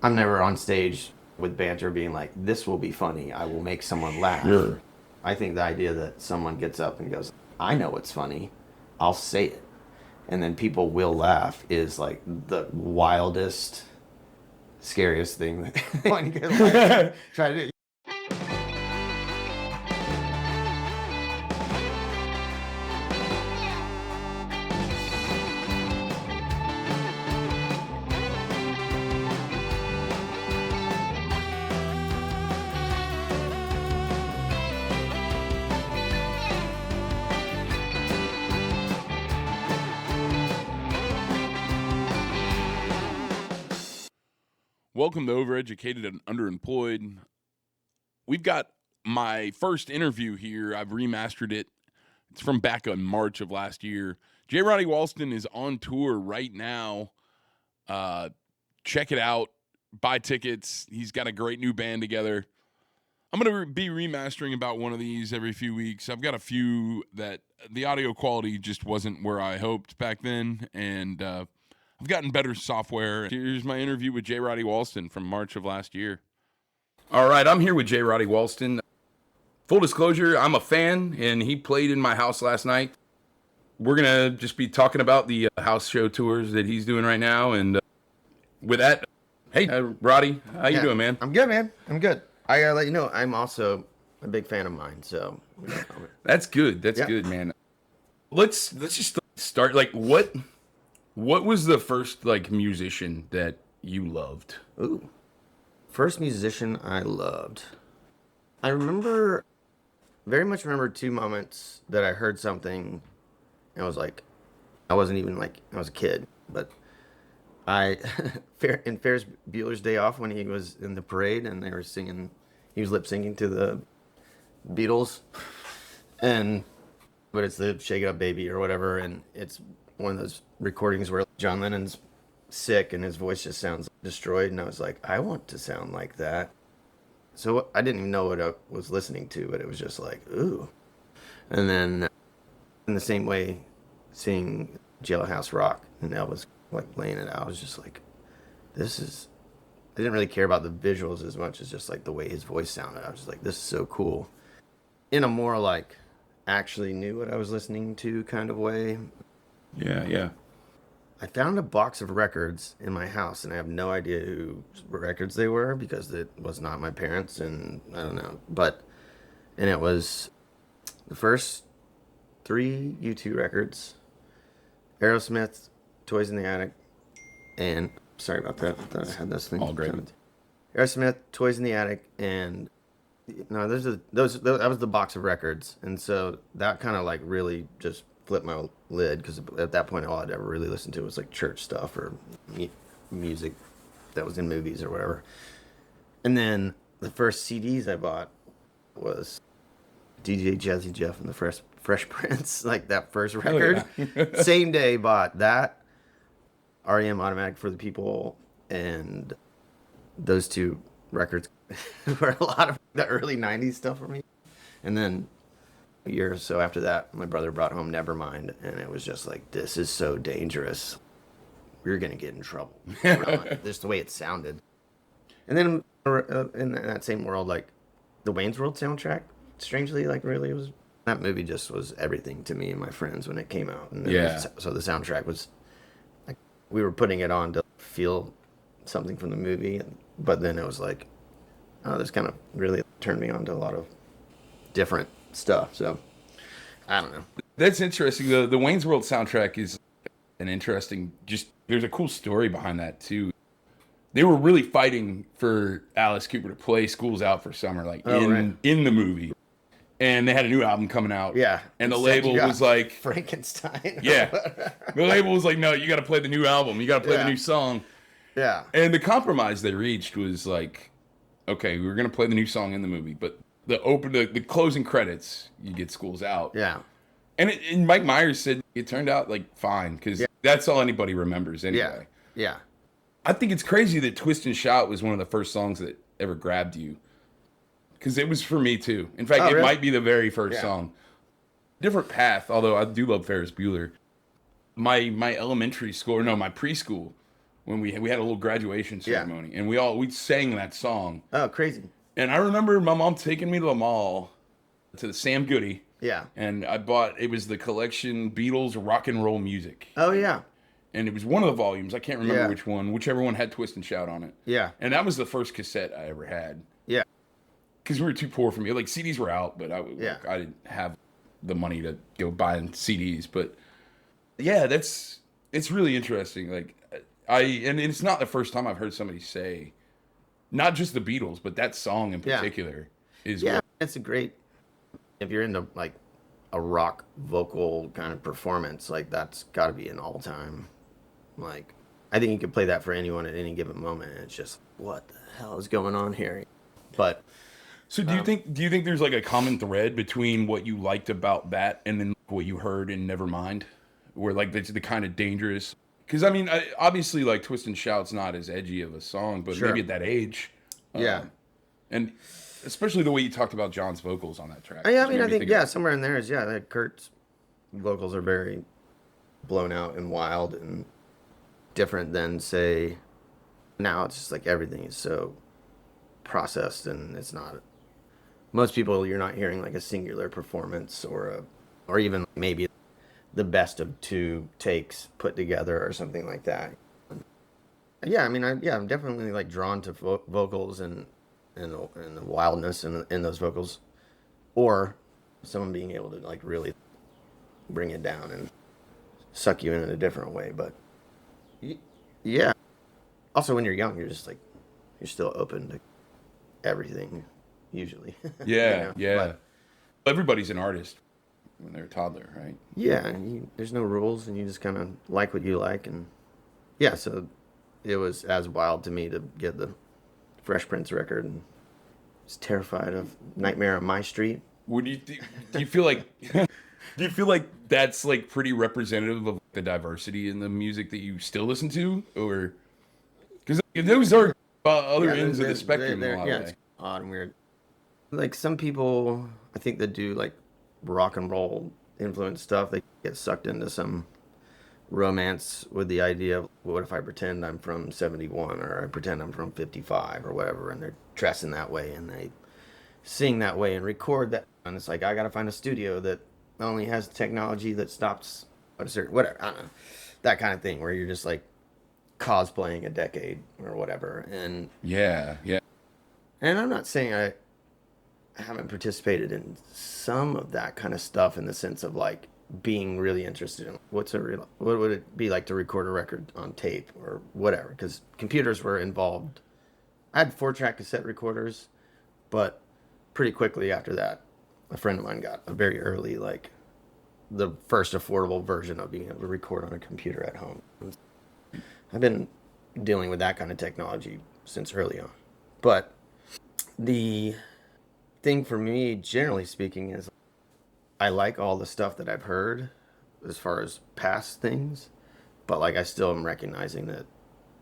I'm never on stage with banter being like, this will be funny. I will make someone laugh. Sure. I think the idea that someone gets up and goes, I know it's funny. I'll say it. And then people will laugh is like the wildest, scariest thing that anyone can like, try to do. Welcome to Overeducated and Underemployed. We've got my first interview here. I've remastered it. It's from back in March of last year. J Roddy Walston is on tour right now. Check it out. Buy tickets. He's got a great new band together. I'm going to be remastering about one of these every few weeks. I've got a few that the audio quality just wasn't where I hoped back then, and I've gotten better software. Here's my interview with J Roddy Walston from March of last year. All right, I'm here with J Roddy Walston. Full disclosure, I'm a fan, and he played in my house last night. We're going to just be talking about the house show tours that he's doing right now. And with that, hey, Roddy, how you doing, man? I'm good, man. I'm good. I gotta let you know, I'm also a big fan of mine, so. That's good. That's good, man. Let's just start. Like, what was the first, like, musician that you loved? Ooh. First musician I loved. I very much remember two moments that I heard something and I was like, I wasn't even like, I was a kid, but in Ferris Bueller's Day Off when he was in the parade and they were singing, he was lip syncing to the Beatles, but it's the Shake It Up Baby or whatever, and it's one of those recordings where John Lennon's sick and his voice just sounds destroyed, and I was like, I want to sound like that. So I didn't even know what I was listening to, but it was just like, ooh. And then in the same way, seeing Jailhouse Rock and Elvis like playing it, I was just like, I didn't really care about the visuals as much as just like the way his voice sounded. I was just like, this is so cool. In a more like actually knew what I was listening to kind of way. Yeah. I found a box of records in my house, and I have no idea whose records they were because it was not my parents, and I don't know. And it was the first 3 U2 records, Aerosmith, Toys in the Attic, and sorry about that. I thought I had this thing. All great. Aerosmith, Toys in the Attic, and no, that was the box of records, and so that kind of like really just flipped my lid because at that point all I'd ever really listened to was like church stuff or music that was in movies or whatever. And then the first CDs I bought was DJ Jazzy Jeff and the Fresh Prince, like that first record. Yeah. Same day bought that, REM Automatic for the People, and those 2 records were a lot of the early 90s stuff for me. And then a year or so after that, my brother brought home Nevermind, and it was just like, this is so dangerous. We're going to get in trouble. Just the way it sounded. And then in that same world, like the Wayne's World soundtrack, strangely, like really was, that movie just was everything to me and my friends when it came out. And so the soundtrack was, like, we were putting it on to feel something from the movie, but then it was like, oh, this kind of really turned me on to a lot of different stuff. So I don't know. That's interesting. The Wayne's World soundtrack is an interesting, there's a cool story behind that too. They were really fighting for Alice Cooper to play School's Out for Summer, like in the movie. And they had a new album coming out. Yeah. And the label was like Frankenstein. Yeah. The label was like, no, you got to play the new album. You got to play the new song. Yeah. And the compromise they reached was like, okay, we were going to play the new song in the movie, but the closing credits, you get School's Out. Yeah. And Mike Myers said it turned out like fine because that's all anybody remembers anyway. Yeah. I think it's crazy that Twist and Shout was one of the first songs that ever grabbed you. Because it was for me too. In fact, it might be the very first song. Different path, although I do love Ferris Bueller. My preschool when we had a little graduation ceremony, and we sang that song. Oh, crazy. And I remember my mom taking me to the mall, to the Sam Goody. Yeah. And it was the collection Beatles Rock and Roll Music. Oh, yeah. And it was one of the volumes. I can't remember Yeah. which one. Whichever one had Twist and Shout on it. Yeah. And that was the first cassette I ever had. Yeah. Because we were too poor for me. Like, CDs were out, but I didn't have the money to go buy CDs. But, yeah, it's really interesting. Like, and it's not the first time I've heard somebody say, not just the Beatles, but that song in particular is yeah. It's a great, if you're into like a rock vocal kind of performance, like that's got to be an all time. Like, I think you could play that for anyone at any given moment, and it's just what the hell is going on here? But so do you think there's like a common thread between what you liked about that and then what you heard in Nevermind, where like the kind of dangerous? Because I mean, obviously, like Twist and Shout's not as edgy of a song, but maybe at that age, and especially the way you talked about John's vocals on that track. I mean, I think somewhere in there is like Kurt's vocals are very blown out and wild and different than say now. It's just like everything is so processed, and it's not. Most people, you're not hearing like a singular performance or even maybe the best of two takes put together or something like that. Yeah, I mean, I'm definitely like drawn to vocals and the wildness in those vocals, or someone being able to like really bring it down and suck you in a different way. But yeah, also when you're young, you're just like you're still open to everything usually. Yeah, But everybody's an artist when they're a toddler, right? Yeah, there's no rules, and you just kind of like what you like, and yeah, so it was as wild to me to get the Fresh Prince record, and I was terrified of Nightmare on My Street. Do you feel like that's like pretty representative of the diversity in the music that you still listen to, or because those are other ends of the spectrum? It's odd and weird. Like some people, I think that do like rock and roll influence stuff, they get sucked into some romance with the idea of what if I pretend I'm from 71 or I pretend I'm from 55 or whatever, and they're dressing that way and they sing that way and record that, and it's like I gotta find a studio that only has technology that stops at a certain whatever, I don't know, that kind of thing where you're just like cosplaying a decade or whatever. And and I'm not saying I haven't participated in some of that kind of stuff in the sense of like being really interested in what would it be like to record a record on tape or whatever, because computers were involved. I had 4-track cassette recorders, but pretty quickly after that a friend of mine got a very early, like the first affordable version of being able to record on a computer at home. I've been dealing with that kind of technology since early on. But the thing for me, generally speaking, is I like all the stuff that I've heard as far as past things, but like I still am recognizing that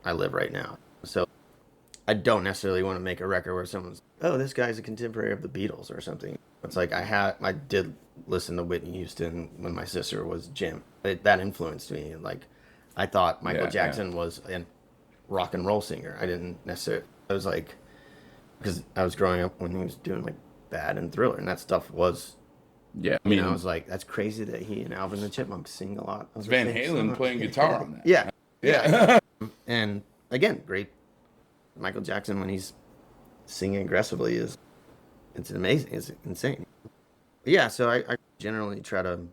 I live right now. So I don't necessarily want to make a record where someone's, oh, this guy's a contemporary of the Beatles or something. It's like I did listen to Whitney Houston when my sister was Jim. That influenced me. Like I thought Michael Jackson was a rock and roll singer. I didn't necessarily. I was like, because I was growing up when he was doing like Bad and Thriller, and that stuff was. Yeah, I mean, I was like, that's crazy that he and Alvin and the Chipmunks sing a lot. It's Van Halen playing guitar on that. Yeah. And again, great. Michael Jackson when he's singing aggressively it's amazing. It's insane. Yeah, so I generally try to. I'm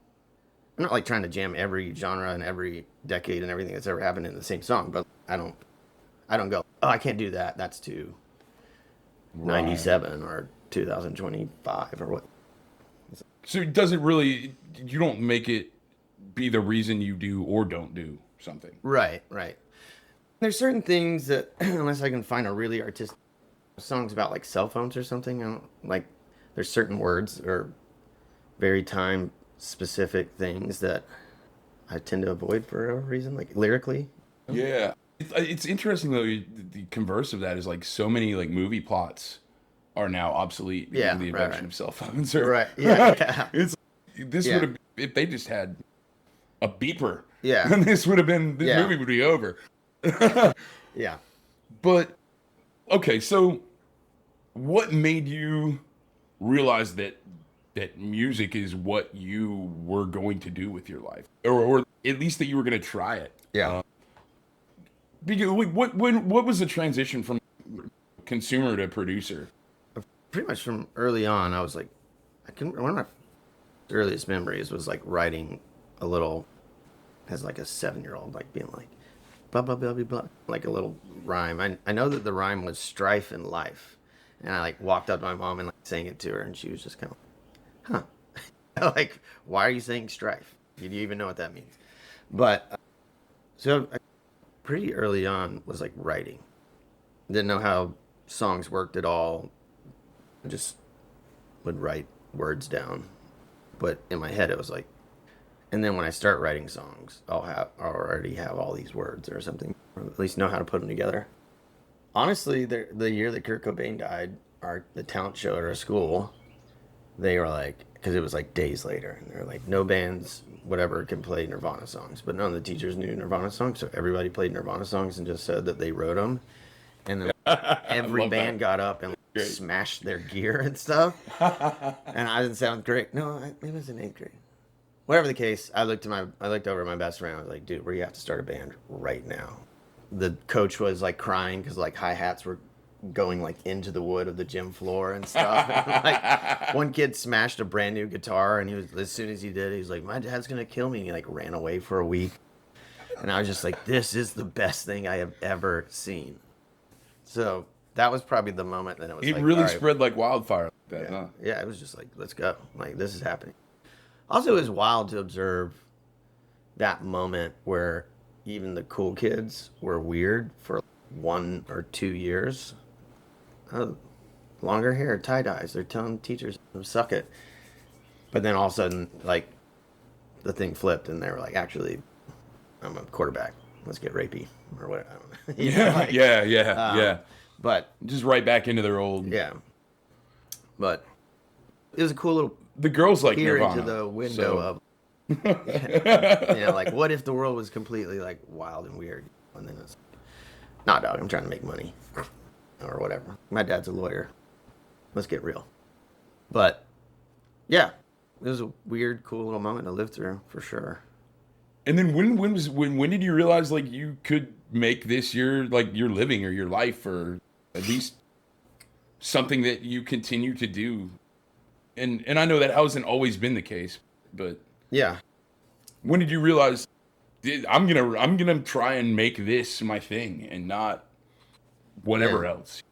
not like trying to jam every genre and every decade and everything that's ever happened in the same song, but I don't go, oh, I can't do that. That's too 97 or 2025 or what. So it doesn't really, you don't make it be the reason you do or don't do something. Right. There's certain things that, unless I can find a really artistic songs about like cell phones or something, I don't like, there's certain words or very time specific things that I tend to avoid for a reason, like lyrically. Yeah. It's interesting though, the converse of that is like so many like movie plots are now obsolete because of the invention of cell phones. It's this would have, if they just had a beeper. Yeah. And this movie would be over. Yeah. But okay, so what made you realize that music is what you were going to do with your life, or at least that you were going to try it? Yeah. Because what was the transition from consumer to producer? Pretty much from early on, I was like, one of my earliest memories was like writing a little, as like a 7-year-old, like being like, blah, blah, blah, blah, blah, like a little rhyme. I know that the rhyme was strife and life. And I like walked up to my mom and like sang it to her, and she was just kind of, huh. Like, why are you saying strife? Do you even know what that means? But so I, pretty early on was like writing. Didn't know how songs worked at all. I just would write words down. But in my head, it was like, and then when I start writing songs, I'll already have all these words or something, or at least know how to put them together. Honestly, the year that Kurt Cobain died, the talent show at our school, they were like, because it was like days later, and they're like, no bands, whatever, can play Nirvana songs, but none of the teachers knew Nirvana songs, so everybody played Nirvana songs and just said that they wrote them, and then I every love band that. got up and like, Great. smashed their gear and stuff, and I didn't sound great. No, maybe it was in 8th grade. Whatever the case, I looked over at my best friend. I was like, "Dude, we have to start a band right now." The coach was like crying because like hi hats were going like into the wood of the gym floor and stuff. And, like one kid smashed a brand new guitar, and he was as soon as he did, he was like, "My dad's gonna kill me." And he like ran away for a week, and I was just like, "This is the best thing I have ever seen." So that was probably the moment that it was It like, "All really right, spread like wildfire like that, yeah, huh? yeah." It was just like, "Let's go!" Like this is happening. Also, it was wild to observe that moment where even the cool kids were weird for 1 or 2 years. Oh, longer hair, tie dyes. They're telling teachers to suck it. But then all of a sudden, like the thing flipped, and they were like, "Actually, I'm a quarterback. Let's get rapey or what." I don't know. Yeah, Like, yeah, yeah, um, yeah. but Just right back into their old. yeah, but it was a cool little The girls like peer into Nirvana, the window so of, like what if the world was completely like wild and weird, and then it's, nah, dog, I'm trying to make money or whatever. My dad's a lawyer. Let's get real. But yeah, it was a weird, cool little moment to live through for sure. And then when did you realize like you could make this your living or your life or at least something that you continue to do? And I know that hasn't always been the case, but Yeah, when did you realize I'm gonna try and make this my thing and not yeah. whatever else?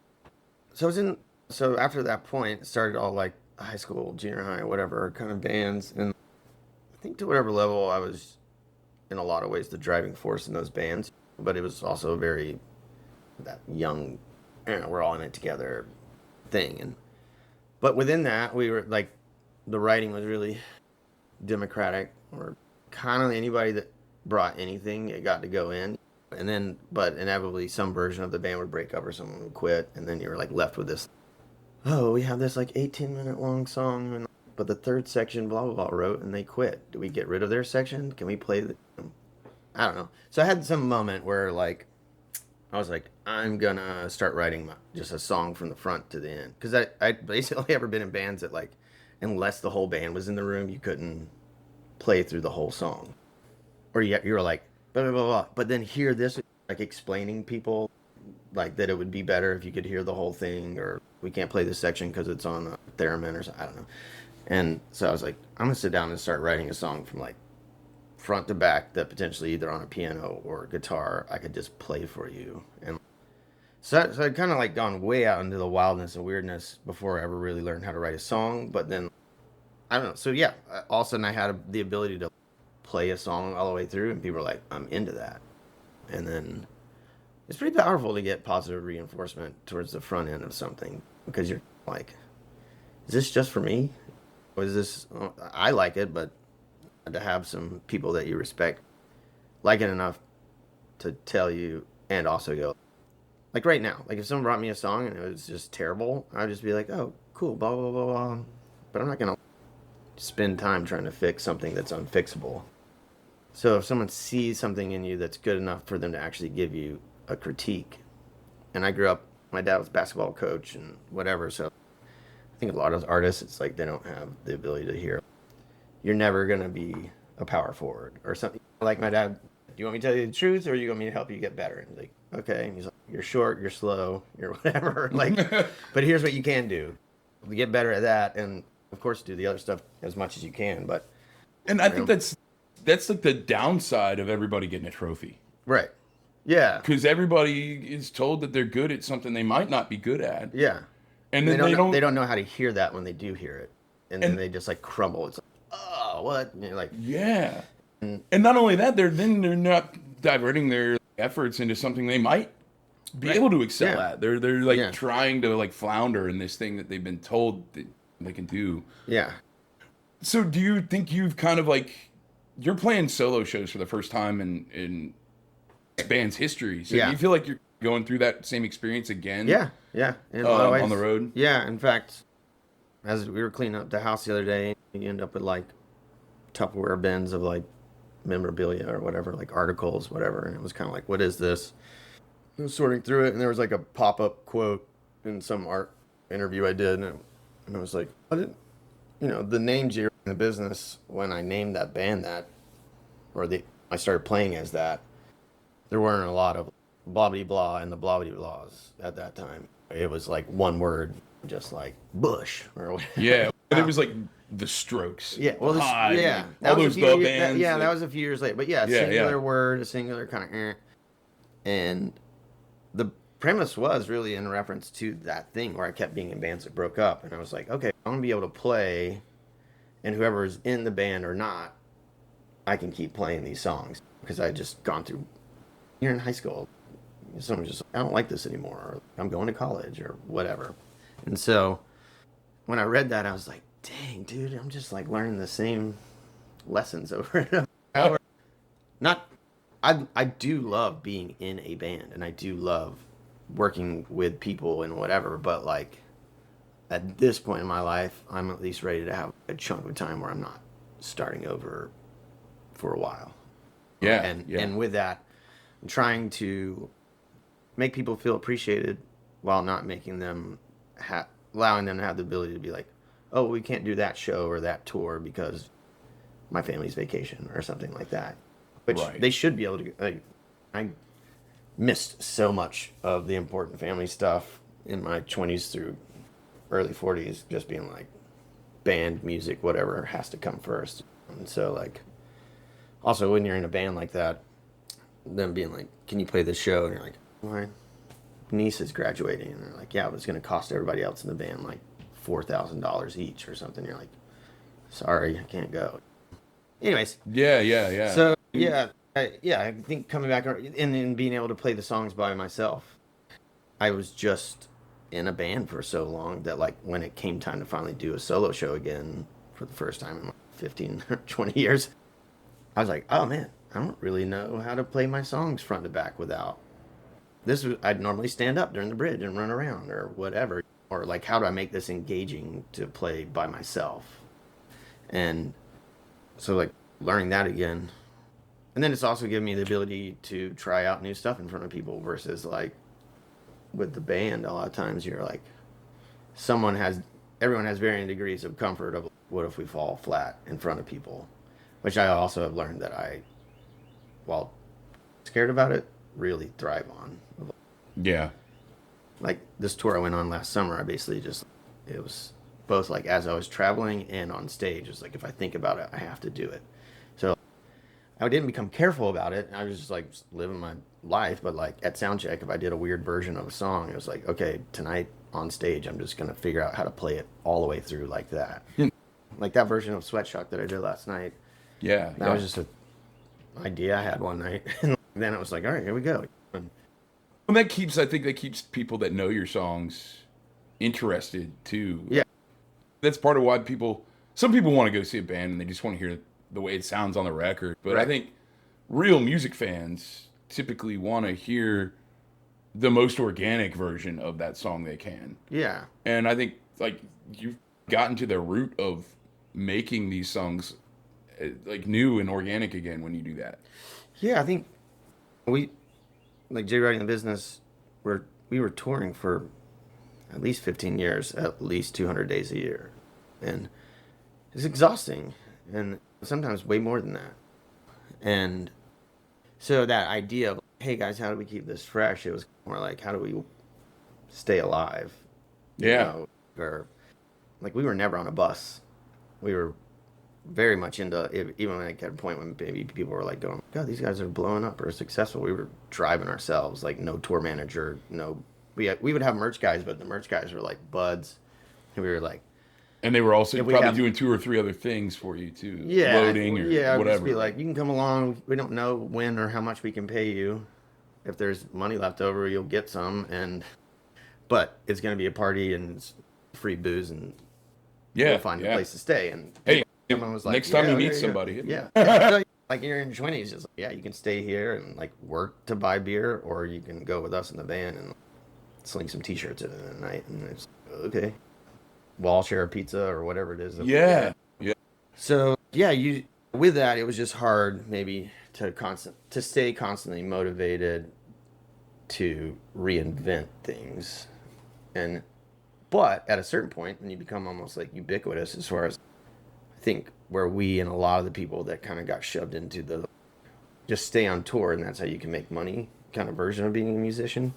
So I was in. So after that point, it started all like high school, junior high, whatever kind of bands, and I think to whatever level I was in a lot of ways the driving force in those bands. But it was also very that young, we're all in it together thing. And but within that, we were like the writing was really democratic, or kind of anybody that brought anything, it got to go in. And then, but inevitably, some version of the band would break up or someone would quit, and then you were like left with this. Oh, we have this like 18-minute long song, but the third section, blah blah blah, wrote, and they quit. Do we get rid of their section? Can we play the? I don't know. So I had some moment where like I was like, I'm gonna start writing just a song from the front to the end, because I basically ever been in bands that like, unless the whole band was in the room, you couldn't play through the whole song, or you were like blah blah blah blah. But then hear this like explaining people like that it would be better if you could hear the whole thing, or we can't play this section because it's on a theremin or something. I don't know. And so I was like, I'm gonna sit down and start writing a song from like front to back that potentially either on a piano or guitar I could just play for you. And so I'd kind of like gone way out into the wildness and weirdness before I ever really learned how to write a song. But then I don't know. So yeah, all of a sudden I had the ability to play a song all the way through, and people were like, I'm into that. And then it's pretty powerful to get positive reinforcement towards the front end of something, because you're like, is this just for me? Or is this, I like it, but to have some people that you respect like it enough to tell you, and also go, like right now, like if someone brought me a song and it was just terrible, I'd just be like, oh, cool, blah, blah, blah, blah. But I'm not going to spend time trying to fix something that's unfixable. So if someone sees something in you that's good enough for them to actually give you a critique, and I grew up, my dad was a basketball coach and whatever, so I think a lot of artists, it's like they don't have the ability to hear. You're never gonna be a power forward or something. Like my dad, do you want me to tell you the truth, or you want me to help you get better? And he's like, okay. And he's like, you're short, you're slow, you're whatever. Like, but here's what you can do: get better at that, and of course, do the other stuff as much as you can. But And I think that's like the downside of everybody getting a trophy. right, yeah, Because everybody is told that they're good at something they might not be good at. yeah. And And then they don't know how to hear that when they do hear it, and then and they just like crumble. It's like, oh, what? And you're like, yeah. And not only that, they're not diverting their efforts into something they might be right. able to excel Yeah. at. They're like Yeah. trying to like flounder in this thing that they've been told that they can do. Yeah. So do you think you've kind of like you're playing solo shows for the first time in band's history? So Yeah. do you feel like you're going through that same experience again? Yeah. Yeah. In a lot of ways. On the road? Yeah. In fact, as we were cleaning up the house the other day, you end up with like Tupperware bins of like memorabilia or whatever, like articles, whatever. And it was kind of like, what is this? I was sorting through it, and there was like a pop-up quote in some art interview I did, and I was like, I didn't, the name J in the business, when I named that band that, I started playing as that, there weren't a lot of blah blah blah and the blah blah blahs at that time. It was like one word, just like Bush or whatever. Yeah. But it was like the Strokes. Yeah, well, Hive, that all was those a few the years, bands. that was a few years later. But yeah, Yeah, singular yeah. word, a singular kind of, and the premise was really in reference to that thing where I kept being in bands that broke up, and I was like, okay, I'm gonna be able to play, and whoever's in the band or not, I can keep playing these songs because I just gone through. You're in high school, someone's just I don't like this anymore, or I'm going to college or whatever, and so when I read that, I was like, dang, dude, I'm just like learning the same lessons over and over. Not, I do love being in a band, and I do love working with people and whatever, but like at this point in my life, I'm at least ready to have a chunk of time where I'm not starting over for a while. Yeah. And with that, I'm trying to make people feel appreciated while not making them allowing them to have the ability to be like, oh, we can't do that show or that tour because my family's vacation or something like that. Which Right. they should be able to. Like, I missed so much of the important family stuff in my 20s through early 40s, just being like, band, music, whatever has to come first. And so, like, also when you're in a band like that, them being like, can you play this show? And you're like, my niece is graduating. And they're like, yeah, but it's going to cost everybody else in the band like $4,000 each or something. You're like, sorry, I can't go. Anyways. Yeah. So, I think coming back and then being able to play the songs by myself, I was just in a band for so long that like when it came time to finally do a solo show again for the first time in like 15 or 20 years, I was like, oh man, I don't really know how to play my songs front to back without this. I'd normally stand up during the bridge and run around or whatever, or like, how do I make this engaging to play by myself? And so like learning that again. And then it's also given me the ability to try out new stuff in front of people versus like with the band, a lot of times you're like, everyone has varying degrees of comfort of what if we fall flat in front of people, which I also have learned that I, while scared about it, really thrive on. Yeah. Like this tour I went on last summer, it was both like as I was traveling and on stage. It's like, if I think about it, I have to do it. So I didn't become careful about it. I was just like living my life. But like at soundcheck, if I did a weird version of a song, it was like, okay, tonight on stage, I'm just going to figure out how to play it all the way through like that. Like that version of Sweatshop that I did last night. Yeah. That was just an idea I had one night. And then it was like, all right, here we go. And Well, I think that keeps people that know your songs interested too. yeah. That's part of why some people want to go see a band and they just want to hear the way it sounds on the record. But I Right. think real music fans typically want to hear the most organic version of that song they can. Yeah. And I think like you've gotten to the root of making these songs like new and organic again when you do that? Yeah, I think we, like J Roddy in the business, we were touring for at least 15 years, at least 200 days a year. And it's exhausting, and sometimes way more than that. And so that idea of, hey guys, how do we keep this fresh? It was more like, how do we stay alive? You Yeah. know, or like we were never on a bus. We were very much into, even like at a point when maybe people were like going, God, these guys are blowing up or successful. We were driving ourselves, like no tour manager, no. We would have merch guys, but the merch guys were like buds, and we were like, And they were also if we probably have, doing 2 or 3 other things for you too, yeah, loading or yeah, just whatever. be like, you can come along. We don't know when or how much we can pay you. If there's money left over, you'll get some, but it's gonna be a party and it's free booze, and Yeah, we'll find a place to stay. And hey, someone was like, next time yeah, you there meet go. somebody, hit me. Yeah, yeah. So, like you're in your 20s, just like, yeah, you can stay here and like work to buy beer, or you can go with us in the van and sling some t-shirts at the end of the night. And it's okay. We'll all share a pizza or whatever it is. Yeah, yeah, So yeah, you with that, it was just hard maybe to stay constantly motivated to reinvent things, and but at a certain point, when you become almost like ubiquitous, as far as I think where we and a lot of the people that kind of got shoved into the just stay on tour and that's how you can make money kind of version of being a musician,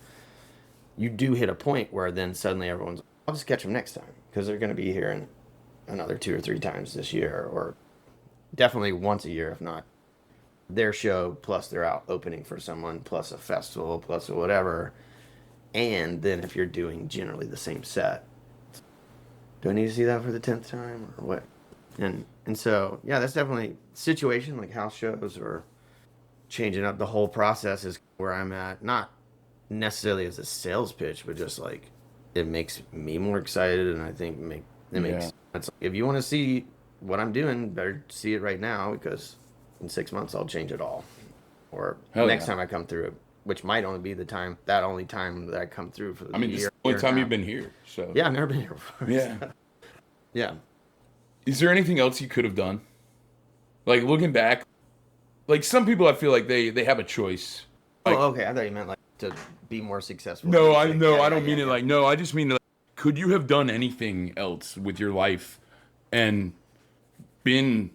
you do hit a point where then suddenly everyone's, I'll just catch them next time because they're going to be here in another 2 or 3 times this year, or definitely once a year, if not their show, plus they're out opening for someone, plus a festival, plus whatever. And then if you're doing generally the same set, do I need to see that for the 10th time or what? And so, yeah, that's definitely situation like house shows or changing up the whole process is where I'm at. Not necessarily as a sales pitch, but just like it makes me more excited, and I think it makes it's if you want to see what I'm doing, better see it right now because in 6 months I'll change it all. Or next time I come through, which might only be the only time that I come through for the year. this is the only time you've been here, so yeah, I've never been here before. Yeah. So. Yeah. Is there anything else you could have done? Like looking back, like some people I feel like they have a choice. Like, oh, okay. I thought you meant like to be more successful. No, I don't mean it like no. I just mean like, could you have done anything else with your life and been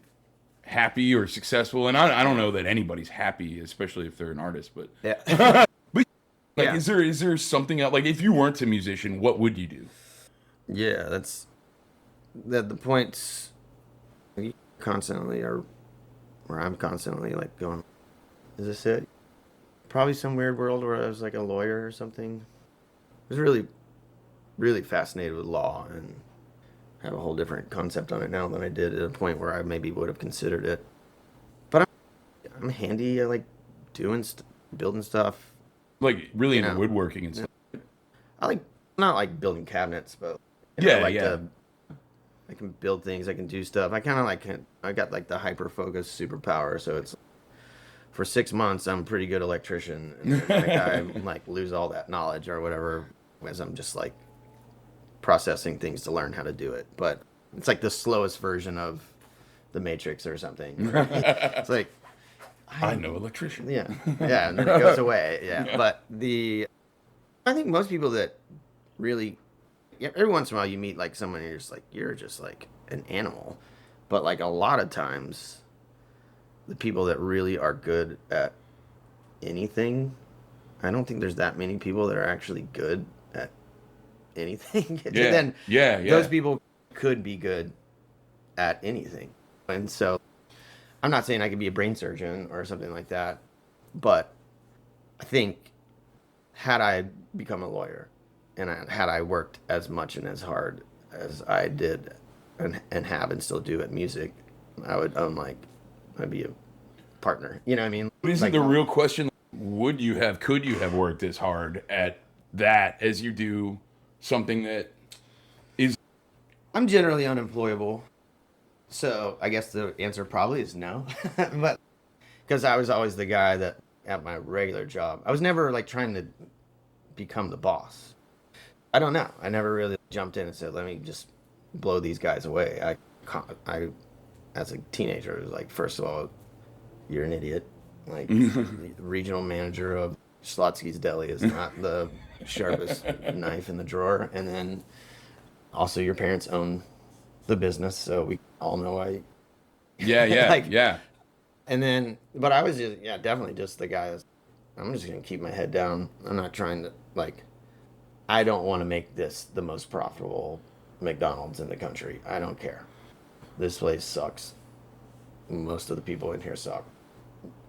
happy or successful? And I don't know that anybody's happy, especially if they're an artist. But yeah. but like, is there something else? Like if you weren't a musician, what would you do? Yeah, that's the points constantly are where I'm constantly like going, is this it? Probably some weird world where I was like a lawyer or something. I was really, really fascinated with law and have a whole different concept on it now than I did at a point where I maybe would have considered it. But I'm handy. I like doing building stuff. Like really into woodworking and stuff. I like not like building cabinets, but I can build things. I can do stuff. I kind of like I got like the hyper focus superpower, so it's for 6 months I'm a pretty good electrician, and then I like lose all that knowledge or whatever as I'm just like processing things to learn how to do it. But it's like the slowest version of the Matrix or something. Right? It's like I know electrician. Yeah, yeah, and then it goes away. Yeah, but I think most people that really, every once in a while you meet like someone and you're just like an animal, but like a lot of times, the people that really are good at anything, I don't think there's that many people that are actually good at anything. Those people could be good at anything, and so I'm not saying I could be a brain surgeon or something like that, but I think had I become a lawyer and had I worked as much and as hard as I did and have and still do at music, I would I'd be a partner. You know what I mean? But isn't the real question, could you have worked as hard at that as you do something that is... I'm generally unemployable. So I guess the answer probably is no. But because I was always the guy that at my regular job, I was never like trying to become the boss. I don't know. I never really jumped in and said, let me just blow these guys away. I as a teenager. It was like, first of all, you're an idiot. Like, the regional manager of Schlotsky's Deli is not the sharpest knife in the drawer. And then also your parents own the business, so we all know why. Yeah. Like, Yeah. and then, but I was just, yeah, definitely just the guy that's, I'm just going to keep my head down. I'm not trying to, like, I don't want to make this the most profitable McDonald's in the country. I don't care. This place sucks. Most of the people in here suck.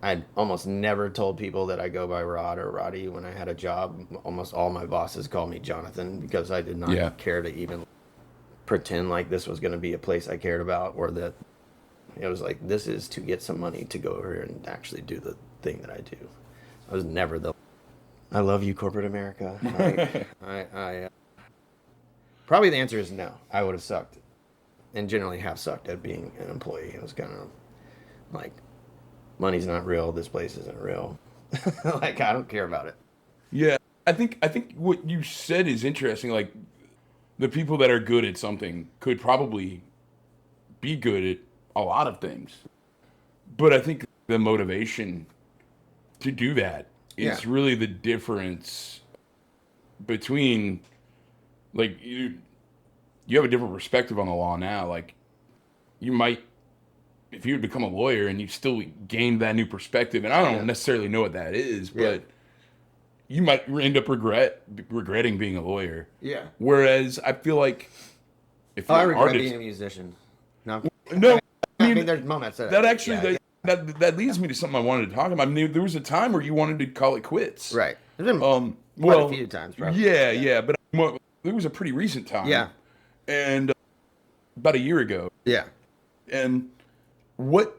I almost never told people that I go by Rod or Roddy when I had a job. Almost all my bosses called me Jonathan because I did not care to even pretend like this was going to be a place I cared about, or that it was like, this is to get some money to go over here and actually do the thing that I do. I was never the, I love you, corporate America. Probably the answer is no. I would have sucked, and generally have sucked at being an employee. It was kind of like, money's not real. This place isn't real. Like, I don't care about it. Yeah. I think what you said is interesting. Like, the people that are good at something could probably be good at a lot of things. But I think the motivation to do that is really the difference between, like, you have a different perspective on the law now. Like, you might, if you had become a lawyer and you still gained that new perspective, and I don't necessarily know what that is, but you might end up regretting being a lawyer. Yeah. Whereas I feel like if you're I an regret artist, being a musician. No, no, I mean, there's moments that actually that leads me to something I wanted to talk about. I mean, there was a time where you wanted to call it quits, right. There's been quite a few times, probably. Yeah, but there was a pretty recent time, and about a year ago, and what,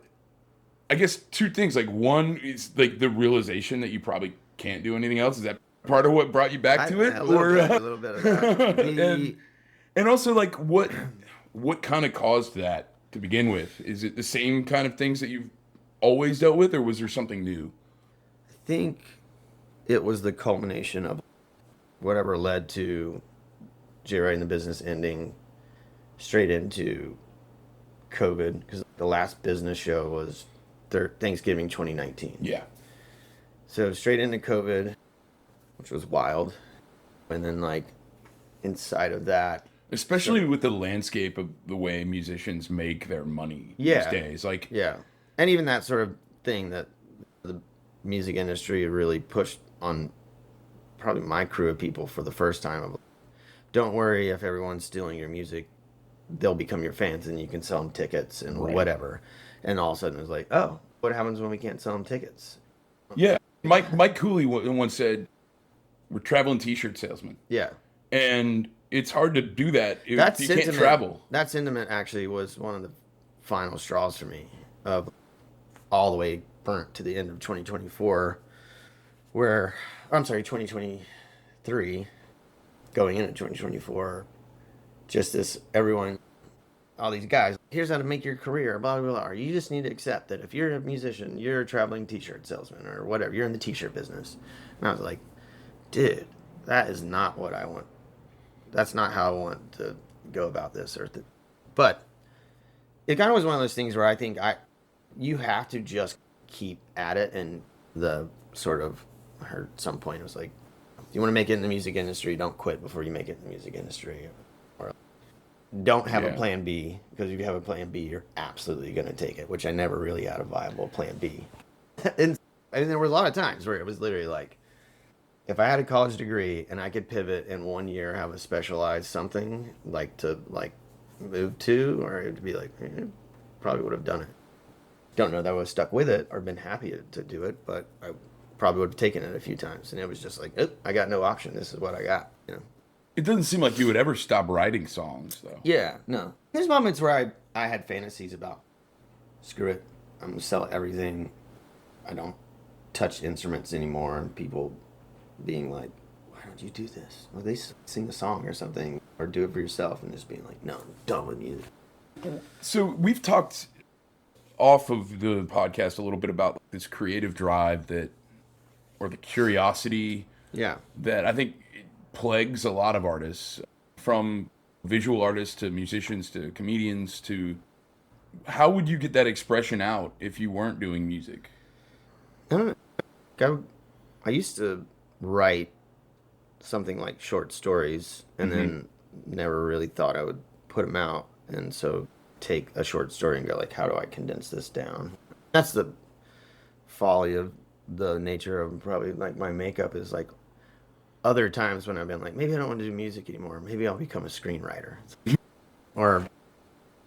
I guess two things. Like, one is like the realization that you probably can't do anything else. Is that part of what brought you back to it? A little bit of that. And also, like, what kind of caused that to begin with? Is it the same kind of things that you've always dealt with, or was there something new? I think it was the culmination of whatever led to J Roddy and the business ending straight into COVID, because the last business show was Thanksgiving 2019. Yeah. So straight into COVID, which was wild. And then, like, inside of that, especially with the landscape of the way musicians make their money these days. Like, and even that sort of thing that the music industry really pushed on probably my crew of people for the first time of, don't worry if everyone's stealing your music, they'll become your fans and you can sell them tickets and whatever. And all of a sudden it was like, oh, what happens when we can't sell them tickets? Yeah. Mike Cooley once said, we're traveling t-shirt salesmen. Yeah. And it's hard to do that if you can't travel. That sentiment actually was one of the final straws for me, of all the way burnt to the end of 2024, 2023, going into 2024, just this, everyone, all these guys, here's how to make your career, blah, blah, blah. You just need to accept that if you're a musician, you're a traveling t-shirt salesman or whatever, you're in the t-shirt business. And I was like, dude, that is not what I want. That's not how I want to go about this. But it kind of was one of those things where I think you have to just keep at it. And the sort of, I heard at some point, it was like, if you want to make it in the music industry, don't quit before you make it in the music industry. Or don't have a plan B, because if you have a plan B, you're absolutely going to take it, which I never really had a viable plan B. And there were a lot of times where it was literally like, if I had a college degree and I could pivot in 1 year, have a specialized something like to like move to, or it would be like, probably would have done it. Don't know that I would have stuck with it or been happy to do it, but I probably would have taken it a few times. And it was just like, I got no option. This is what I got. You know? It doesn't seem like you would ever stop writing songs, though. Yeah, no. There's moments where I had fantasies about, screw it, I'm going to sell everything. I don't touch instruments anymore. And people being like, why don't you do this? Well, they sing a song or something, or do it for yourself, and just being like, no, I'm done with music. So we've talked off of the podcast a little bit about this creative drive or the curiosity that I think plagues a lot of artists, from visual artists to musicians to comedians to How would you get that expression out if you weren't doing music? I don't know. I used to write something like short stories and Mm-hmm. then never really thought I would put them out. And so take a short story and go like, how do I condense this down? That's the folly of the nature of probably like my makeup is like other times when I've been like, maybe I don't want to do music anymore. Maybe I'll become a screenwriter or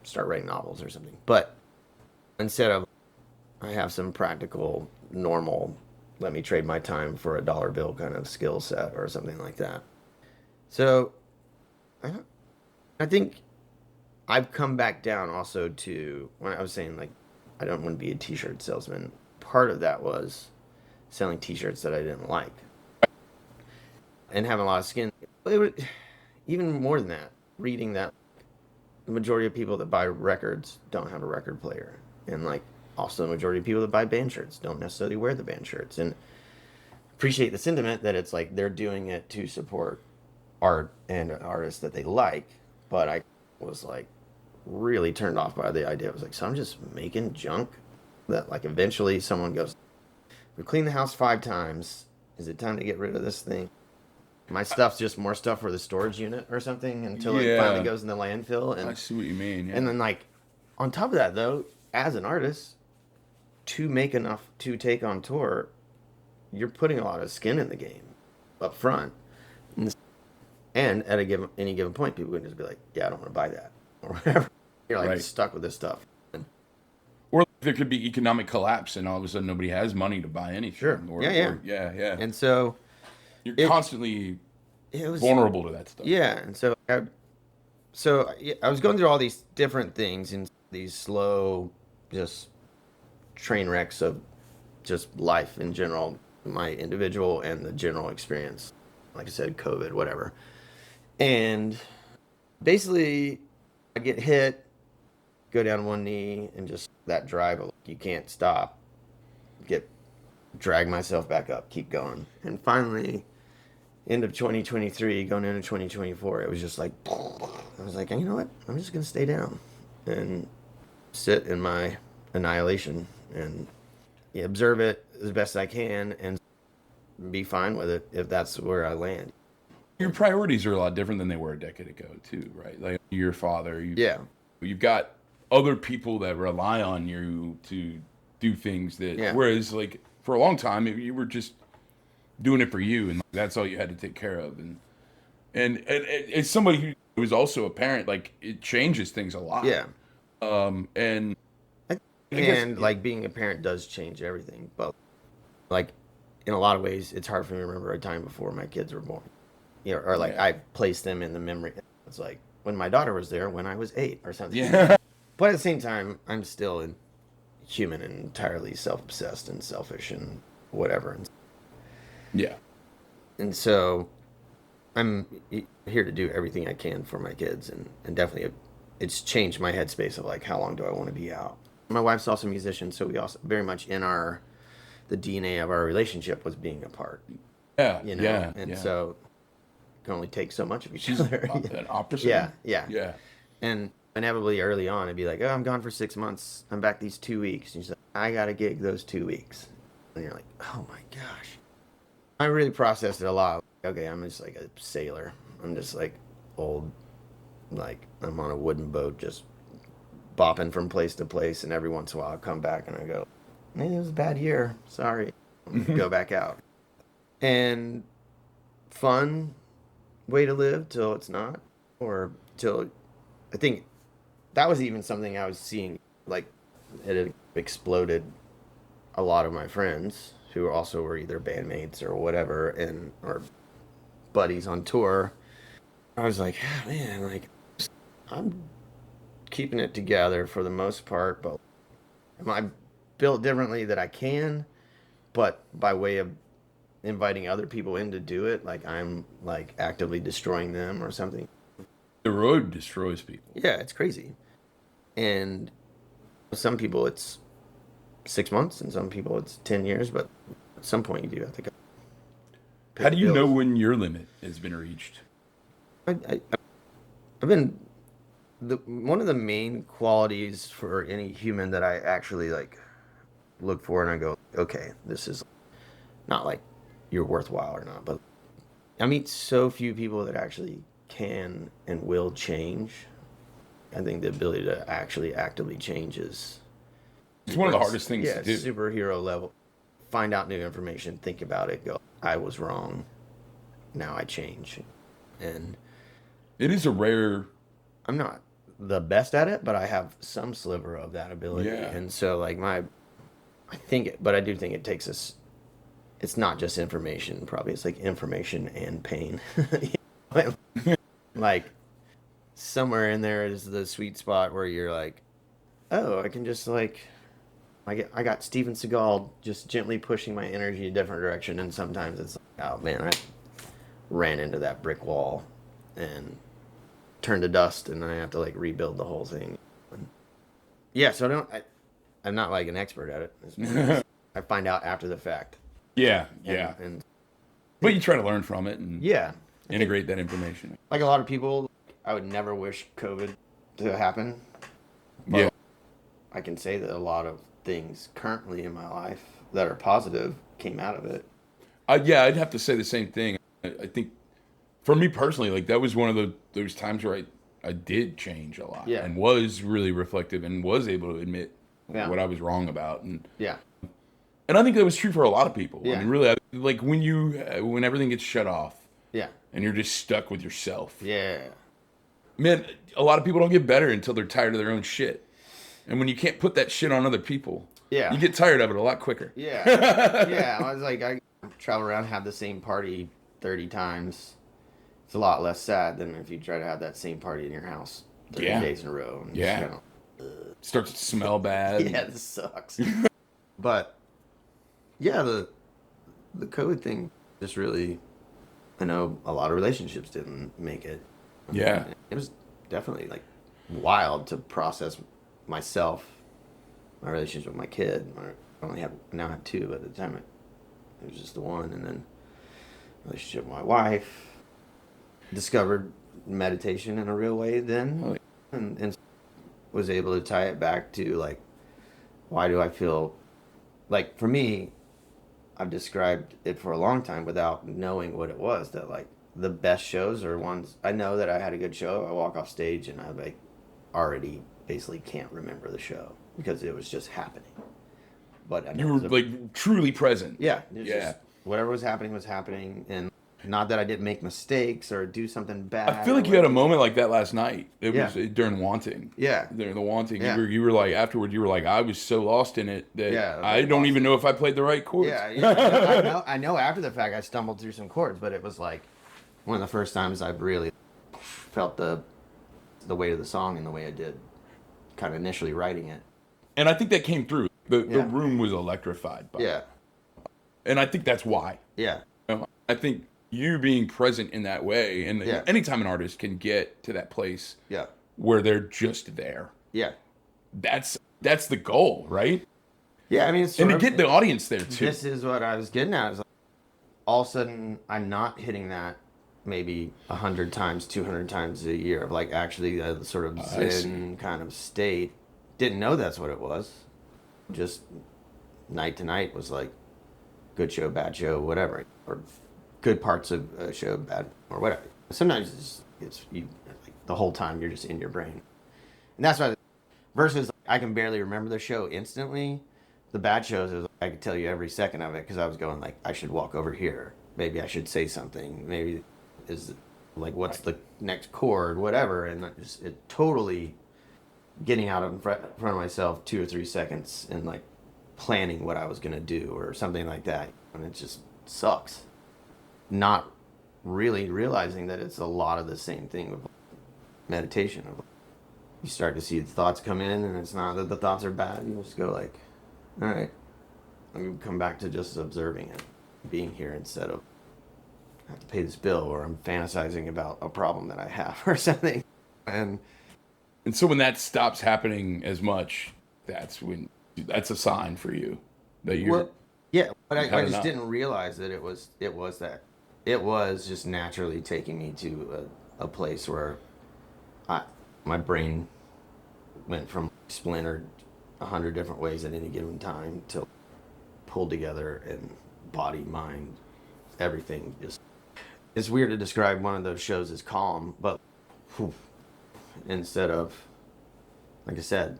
start writing novels or something. But instead of, I have some practical, normal, let me trade my time for a dollar bill kind of skill set or something like that. So I, I think I've come back down also to when I was saying like, I don't want to be a t-shirt salesman. Part of that was selling t-shirts that I didn't like and having a lot of skin. It would, even more than that, reading that the majority of people that buy records don't have a record player. And like also the majority of people that buy band shirts don't necessarily wear the band shirts. And appreciate the sentiment that it's like they're doing it to support art and artists that they like. But I was like really turned off by the idea. I was like, so I'm just making junk that like eventually someone goes, we cleaned the house 5 times. Is it time to get rid of this thing? My stuff's just more stuff for the storage unit or something until it finally Yeah, goes in the landfill. I see what you mean. And Yeah. then like on top of that though, as an artist, to make enough to take on tour, you're putting a lot of skin in the game up front. And at any given point, people can just be like, "Yeah, I don't want to buy that," or whatever. You're like Right. stuck with this stuff. And Or there could be economic collapse, and all of a sudden nobody has money to buy sure, anything. yeah, yeah. Or yeah, yeah. And so You're it constantly it was vulnerable to that stuff. yeah. And I was going through all these different things and these slow, just train wrecks of just life in general, my individual and the general experience. Like I said, COVID, whatever. And basically, I get hit, go down one knee, and just that drive, like, you can't stop. Get drag myself back up, keep going, and finally, end of 2023, going into 2024, it was just like I was like, you know what? I'm just gonna stay down and sit in my annihilation and observe it as best I can and be fine with it if that's where I land. Your priorities are a lot different than they were a decade ago, too, right? Like your father, Yeah, you've got other people that rely on you to do things that, yeah, whereas like for a long time you were just doing it for you, and that's all you had to take care of. And as somebody who was also a parent, like it changes things a lot. yeah. And I- I guess And like being a parent does change everything, but like in a lot of ways, it's hard for me to remember a time before my kids were born. Or like yeah, I place them in the memory. It's like when my daughter was there when I was 8 or something. yeah, But at the same time, I'm still human and entirely self-obsessed and selfish and whatever. yeah. And so I'm here to do everything I can for my kids, and definitely it's changed my headspace of like how long do I want to be out. My wife's also a musician, so we also very much in the DNA of our relationship was being apart, Yeah, you know, yeah, and yeah. so can only take so much of each She's other. an opera Yeah, singer. yeah. Yeah. And inevitably early on, I'd be like, oh, I'm gone for 6 months. I'm back these 2 weeks. And she's like, I got a gig those 2 weeks. And you're like, oh my gosh. I really processed it a lot. Okay, I'm just like a sailor. I'm just like old, like I'm on a wooden boat just bopping from place to place. And every once in a while I come back and I go, man, it was a bad year. Sorry. Go back out. And fun way to live till it's not. Or till I think that was even something I was seeing, like it had exploded a lot of my friends who also were either bandmates or whatever and or buddies on tour. I was like, ah, man, like I'm keeping it together for the most part, but am I built differently that I can? But by way of inviting other people in to do it, like I'm like actively destroying them or something. The road destroys people. Yeah, it's crazy. And some people it's 6 months, and some people it's 10 years. But at some point, you do have to go How pay do the you know bills. when your limit has been reached? I, I've been one of the main qualities for any human that I actually like look for and I go, okay, this is not like you're worthwhile or not, but I meet so few people that actually can and will change. I think the ability to actually actively change is It's one of the hardest things to do. superhero level. Find out new information, think about it, go, I was wrong. Now I change. And It is a rare. I'm not the best at it, but I have some sliver of that ability. Yeah. And so like but I do think it takes us, it's not just information, probably it's like information and pain. Like somewhere in there is the sweet spot where you're like, oh, I can just like, I got Steven Seagal just gently pushing my energy a different direction. And sometimes it's like, oh man, I ran into that brick wall and turned to dust and I have to like rebuild the whole thing. Yeah, so I'm not like an expert at it. I find out after the fact. Yeah, And, yeah. And But you try to learn from it and yeah, integrate that information. like a lot of people, I would never wish COVID to happen. But Yeah. I can say that a lot of things currently in my life that are positive came out of it. Yeah, I'd have to say the same thing. I think for me personally, like that was one of those times where I did change a lot and was really reflective and was able to admit what I was wrong about. And I think that was true for a lot of people. Yeah. I mean, really, like when everything gets shut off and you're just stuck with yourself. Yeah. Man, a lot of people don't get better until they're tired of their own shit. And when you can't put that shit on other people, you get tired of it a lot quicker. Yeah. I was like, I travel around, have the same party 30 times. It's a lot less sad than if you try to have that same party in your house 30 days in a row. And just kind of, starts to smell bad. Yeah, this sucks. But yeah, the COVID thing just really, I know a lot of relationships didn't make it. Yeah. It was definitely like wild to process myself, my relationship with my kid. I now have two, but at the time it was just the one. And then relationship with my wife. Discovered meditation in a real way then, and was able to tie it back to like, why do I feel like, for me, I've described it for a long time without knowing what it was, that like the best shows are ones I know that I had a good show. I walk off stage and I like already basically can't remember the show because it was just happening. But you were like truly present. Yeah. Just, whatever was happening, and not that I didn't make mistakes or do something bad. I feel like you had a moment like that last night. It was during Wanting. Yeah. During the Wanting. Yeah. You were like, afterward, you were like, I was so lost in it that I don't lost. even know if I played the right chords. Yeah. I know after the fact I stumbled through some chords, but it was like one of the first times I've really felt the weight of the song in the way I did kind of initially writing it. And I think that came through. The room was electrified by it. And I think that's why. Yeah. I think you being present in that way, and anytime an artist can get to that place where they're just there, that's the goal, right? Yeah, I mean, it's and to get the audience there too. This is what I was getting at. Is like, all of a sudden, I'm not hitting that maybe 100 times, 200 times a year of like actually a sort of zen kind of state. Didn't know that's what it was. Just night to night was like good show, bad show, whatever, or good parts of a show, bad or whatever. Sometimes it's you like the whole time you're just in your brain, and that's why. Versus, I can barely remember the show instantly. The bad shows, is I could tell you every second of it because I was going like, I should walk over here. Maybe I should say something. Maybe is like, what's the next chord, whatever, and it totally getting out in front of myself 2 or 3 seconds and like planning what I was gonna do or something like that, and it just sucks. Not really realizing that it's a lot of the same thing with meditation. You start to see the thoughts come in, and it's not that the thoughts are bad. You just go like, all right, let me come back to just observing it, being here instead of I have to pay this bill or I'm fantasizing about a problem that I have or something. And so when that stops happening as much, that's a sign for you that you're. But I just didn't realize that it was that. It was just naturally taking me to a place where my brain went from splintered 100 different ways at any given time to pulled together, and body, mind, everything just. It's weird to describe one of those shows as calm, but whew, instead of, like I said,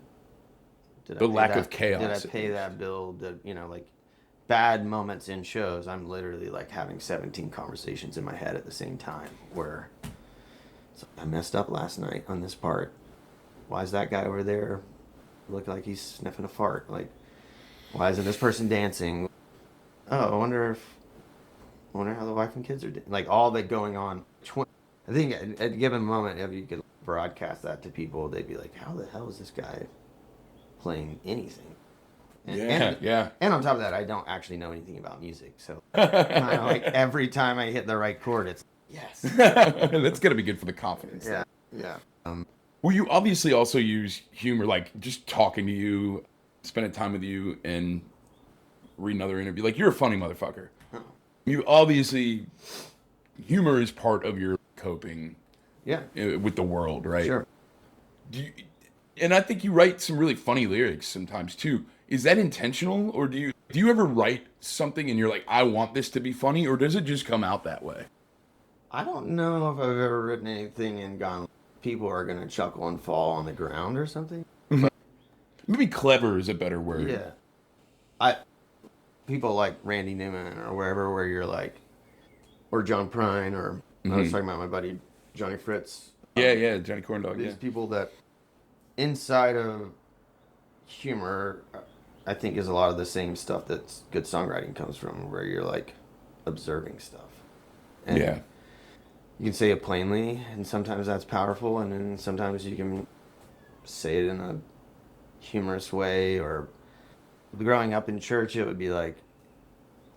The lack of chaos. Did I pay that bill? Like bad moments in shows, I'm literally like having 17 conversations in my head at the same time where I messed up last night on this part. Why is that guy over there look like he's sniffing a fart? Like, why isn't this person dancing? Oh, I wonder how the wife and kids are doing. Like, all that going on. I think at a given moment, if you could broadcast that to people, they'd be like, how the hell is this guy playing anything? And on top of that, I don't actually know anything about music. So, kind of like every time I hit the right chord, it's, yes. That's going to be good for the confidence. Yeah, yeah. Well, you obviously also use humor, like just talking to you, spending time with you, and read another interview. Like, you're a funny motherfucker. Oh. You obviously, humor is part of your coping with the world, right? Sure. And I think you write some really funny lyrics sometimes too. Is that intentional, or do you ever write something and you're like, I want this to be funny, or does it just come out that way? I don't know if I've ever written anything and gone, people are going to chuckle and fall on the ground or something. Maybe clever is a better word. Yeah. People like Randy Newman or wherever, where you're like, or John Prine, or I was talking about my buddy Johnny Fritz. Yeah, Johnny Corndog. These people that inside of humor, I think, is a lot of the same stuff that's good songwriting comes from, where you're like observing stuff. And you can say it plainly, and sometimes that's powerful, and then sometimes you can say it in a humorous way. Or growing up in church, it would be like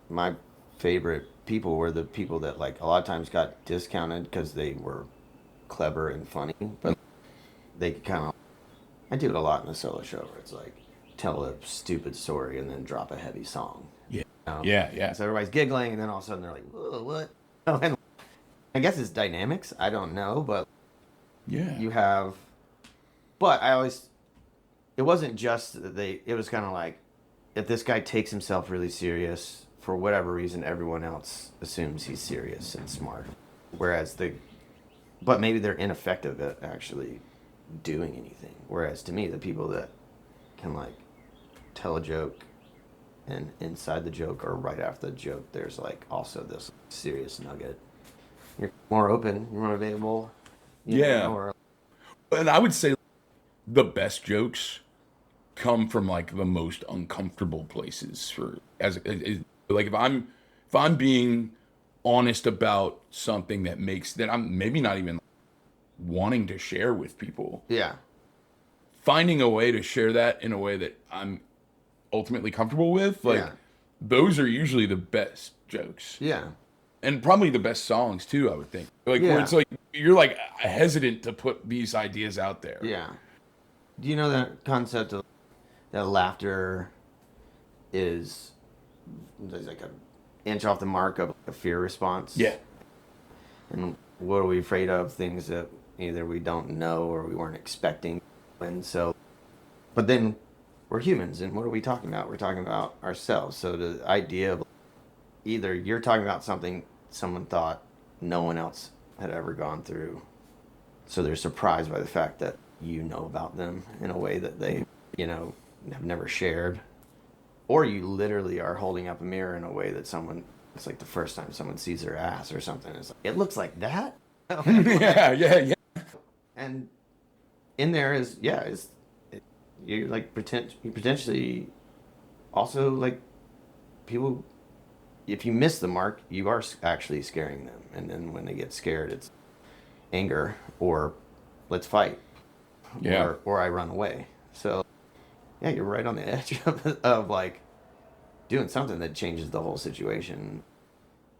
my favorite people were the people that like a lot of times got discounted because they were clever and funny, but they could kind of, I do it a lot in the solo show where it's like tell a stupid story and then drop a heavy song. Yeah. So everybody's giggling, and then all of a sudden they're like, whoa, what? And I guess it's dynamics. I don't know, but you have. But it wasn't just that it was kind of like, if this guy takes himself really serious, for whatever reason, everyone else assumes he's serious and smart. Whereas but maybe they're ineffective at actually doing anything. Whereas to me, the people that can like tell a joke, and inside the joke or right after the joke, there's like also this serious nugget. You're more open, you're more available. And I would say the best jokes come from like the most uncomfortable places. Like if I'm being honest about something that I'm maybe not even wanting to share with people. Yeah. Finding a way to share that in a way that I'm ultimately comfortable with, those are usually the best jokes. Yeah. And probably the best songs too, I would think. Where it's like you're like hesitant to put these ideas out there. Yeah. Do you know that concept of that laughter is like an inch off the mark of a fear response? Yeah. And what are we afraid of? Things that either we don't know or we weren't expecting. And so, but then we're humans, and what are we talking about? We're talking about ourselves. So the idea of either you're talking about something someone thought no one else had ever gone through, so they're surprised by the fact that you know about them in a way that they, have never shared, or you literally are holding up a mirror in a way that it's like the first time someone sees their ass or something. It's like, it looks like that. Yeah. And in there you're like you potentially also like people. If you miss the mark, you are actually scaring them, and then when they get scared, it's anger or let's fight, or I run away. So yeah, you're right on the edge of like doing something that changes the whole situation.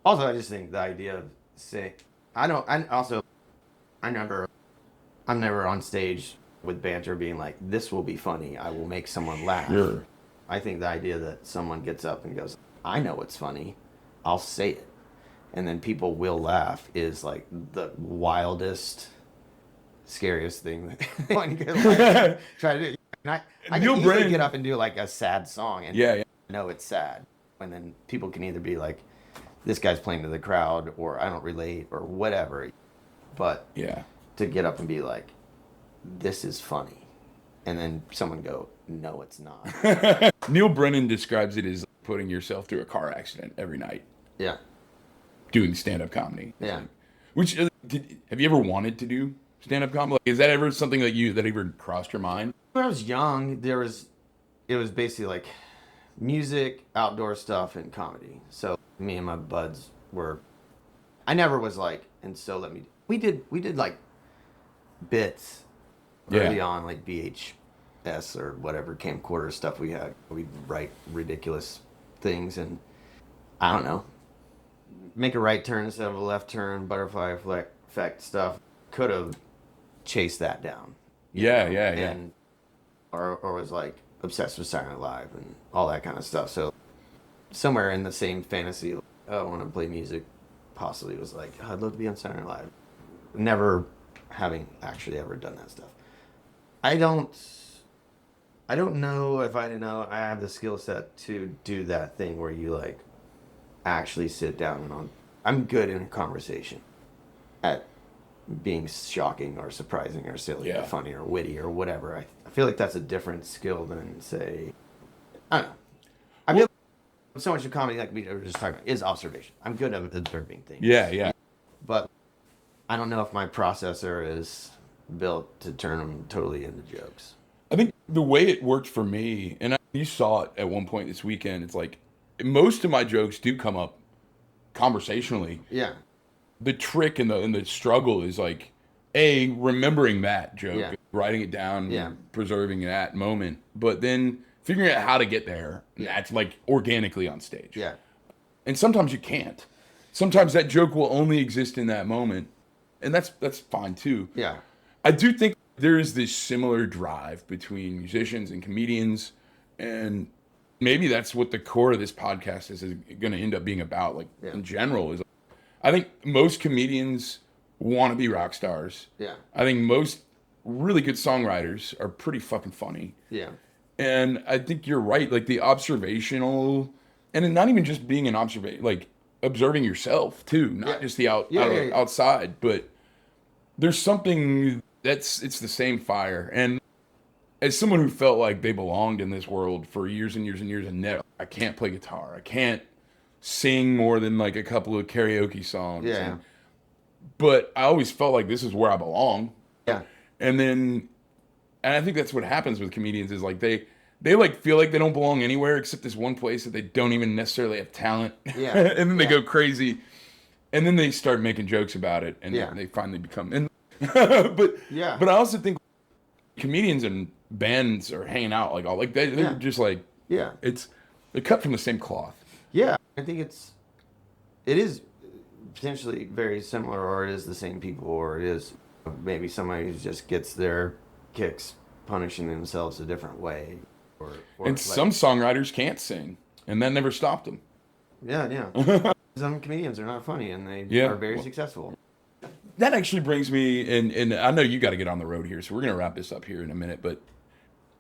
Also, I just think the idea of I'm never on stage with banter being like, this will be funny, I will make someone laugh. Sure. I think the idea that someone gets up and goes, I know it's funny, I'll say it, and then people will laugh is like the wildest scariest thing that anyone could like, try to do. And I can easily get up and do like a sad song and know it's sad. And then people can either be like, this guy's playing to the crowd, or I don't relate, or whatever. But to get up and be like, this is funny, and then someone go, no, it's not. Neil Brennan describes it as putting yourself through a car accident every night. Yeah. Doing stand-up comedy. Yeah. Which have you ever wanted to do stand-up comedy? Like, is that ever something that ever crossed your mind? When I was young, it was basically like music, outdoor stuff, and comedy. So me and my buds I never was like, and so we did like bits early on, like VHS or whatever camcorder stuff we had. We'd write ridiculous things and I don't know, make a right turn instead of a left turn, butterfly effect stuff. Could have chased that down. Yeah. And or was like obsessed with Saturday Night Live and all that kind of stuff. So somewhere in the same fantasy, I want to play music. Possibly was like, I'd love to be on Saturday Night Live. Never having actually ever done that stuff. I don't know if I have the skill set to do that thing where you like actually sit down and I'm good in a conversation at being shocking or surprising or silly or funny or witty or whatever. I feel like that's a different skill than, say, I don't know. I feel so much of comedy, like we were just talking about, is observation. I'm good at observing things. Yeah. But I don't know if my processor is built to turn them totally into jokes. I think the way it worked for me, and you saw it at one point this weekend, it's like most of my jokes do come up conversationally. Yeah. The trick and the struggle is like, remembering that joke, writing it down, preserving that moment, but then figuring out how to get there. And that's like organically on stage. Yeah. And sometimes you can't. Sometimes that joke will only exist in that moment. And that's fine too. Yeah. I do think there is this similar drive between musicians and comedians. And maybe that's what the core of this podcast is going to end up being about, like in general. Is I think most comedians want to be rock stars. Yeah. I think most really good songwriters are pretty fucking funny. Yeah. And I think you're right. Like the observational, and not even just being an observation, like observing yourself too, not just the outside, but there's something it's the same fire. And as someone who felt like they belonged in this world for years and years and years and never, I can't play guitar. I can't sing more than like a couple of karaoke songs. Yeah. But I always felt like this is where I belong. Yeah. And I think that's what happens with comedians is like they like feel like they don't belong anywhere except this one place that they don't even necessarily have talent. Yeah. And then they go crazy. And then they start making jokes about it and they finally become but I also think comedians and bands are hanging out like all like they're just like they're cut from the same cloth. Yeah. I think it is potentially very similar, or it is the same people, or it is maybe somebody who just gets their kicks punishing themselves a different way. Or and like, some songwriters can't sing, and that never stopped them. Yeah. Some comedians are not funny, and they are very successful. That actually brings me, and I know you got to get on the road here, so we're going to wrap this up here in a minute, but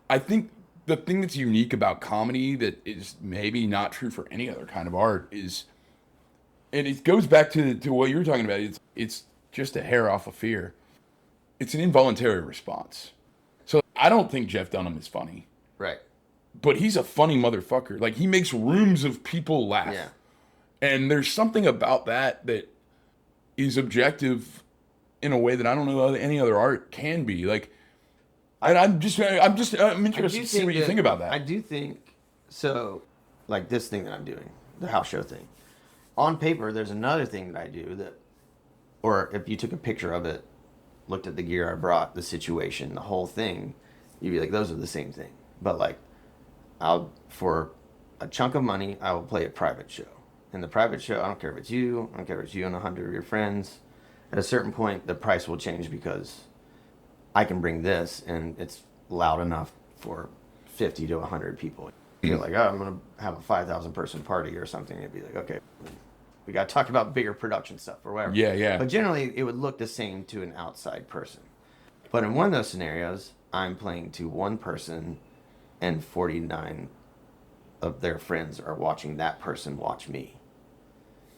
I think the thing that's unique about comedy that is maybe not true for any other kind of art is, and it goes back to what you were talking about, it's just a hair off of fear. It's an involuntary response. So I don't think Jeff Dunham is funny. Right. But he's a funny motherfucker. Like, he makes rooms of people laugh. Yeah. And there's something about that is objective in a way that I don't know any other art can be. Like, and I'm interested to see what you think about that. I do think, so, like this thing that I'm doing, the house show thing. On paper, there's another thing that I do that, or if you took a picture of it, looked at the gear I brought, the situation, the whole thing, you'd be like, those are the same thing. But like, for a chunk of money, I will play a private show. And the private show, I don't care if it's you, I don't care if it's you and 100 of your friends. At a certain point, the price will change because I can bring this and it's loud enough for 50 to 100 people. You're like, I'm going to have a 5,000 person party or something. It'd be like, okay, we got to talk about bigger production stuff or whatever. Yeah. But generally, it would look the same to an outside person. But in one of those scenarios, I'm playing to one person, and 49 of their friends are watching that person watch me.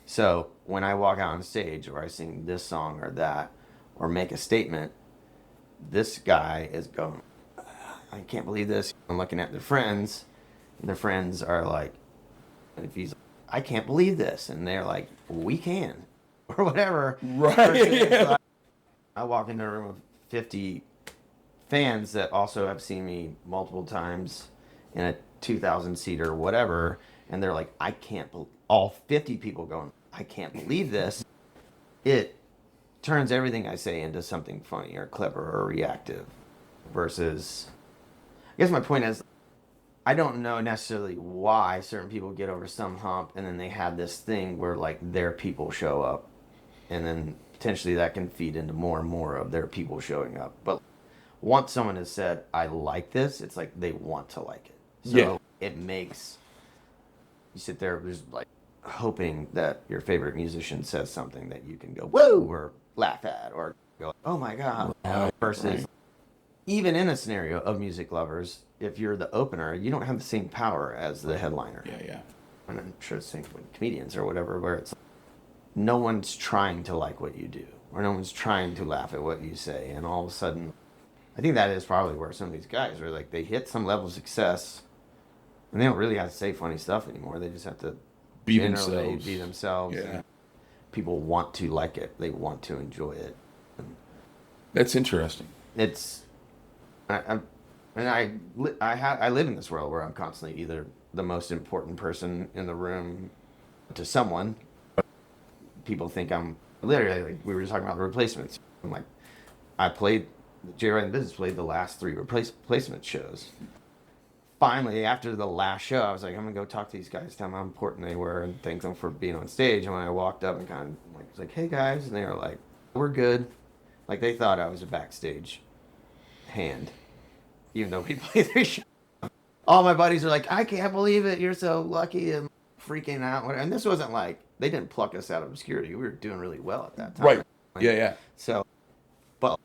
So when I walk out on stage, or I sing this song or that, or make a statement, this guy is going, I can't believe this. I'm looking at their friends, and their friends are like, if he's, I can't believe this. And they're like, we can, or whatever. Right. Yeah. So I walk into a room of 50 fans that also have seen me multiple times in a 2,000 seater or whatever, and they're like, I can't believe, all 50 people going, I can't believe this. It turns everything I say into something funny or clever or reactive versus, I guess my point is, I don't know necessarily why certain people get over some hump and then they have this thing where like their people show up, and then potentially that can feed into more and more of their people showing up. But once someone has said, I like this, it's like they want to like it. So it makes, you sit there just like hoping that your favorite musician says something that you can go, whoa, or laugh at, or go, oh my God. Versus, even in a scenario of music lovers, if you're the opener, you don't have the same power as the headliner. Yeah. And I'm sure it's the same with comedians or whatever, where it's like, no one's trying to like what you do, or no one's trying to laugh at what you say. And all of a sudden, I think that is probably where some of these guys are like, they hit some level of success and they don't really have to say funny stuff anymore. They just have to Be generally themselves. be themselves. Yeah. People want to like it. They want to enjoy it. That's interesting. It's, I live in this world where I'm constantly either the most important person in the room to someone. People think I'm literally, like we were just talking about the replacements. I'm like, I played, J Roddy Business played the last 3 replacement shows. Finally, after the last show, I was like, I'm gonna go talk to these guys, tell them how important they were, and thank them for being on stage. And when I walked up and kind of like was like, hey guys, and they were like, we're good. Like they thought I was a backstage hand, even though we played their show. All my buddies are like, I can't believe it, you're so lucky, and freaking out. And this wasn't like, they didn't pluck us out of obscurity. We were doing really well at that time. Right. Like, Yeah. So, but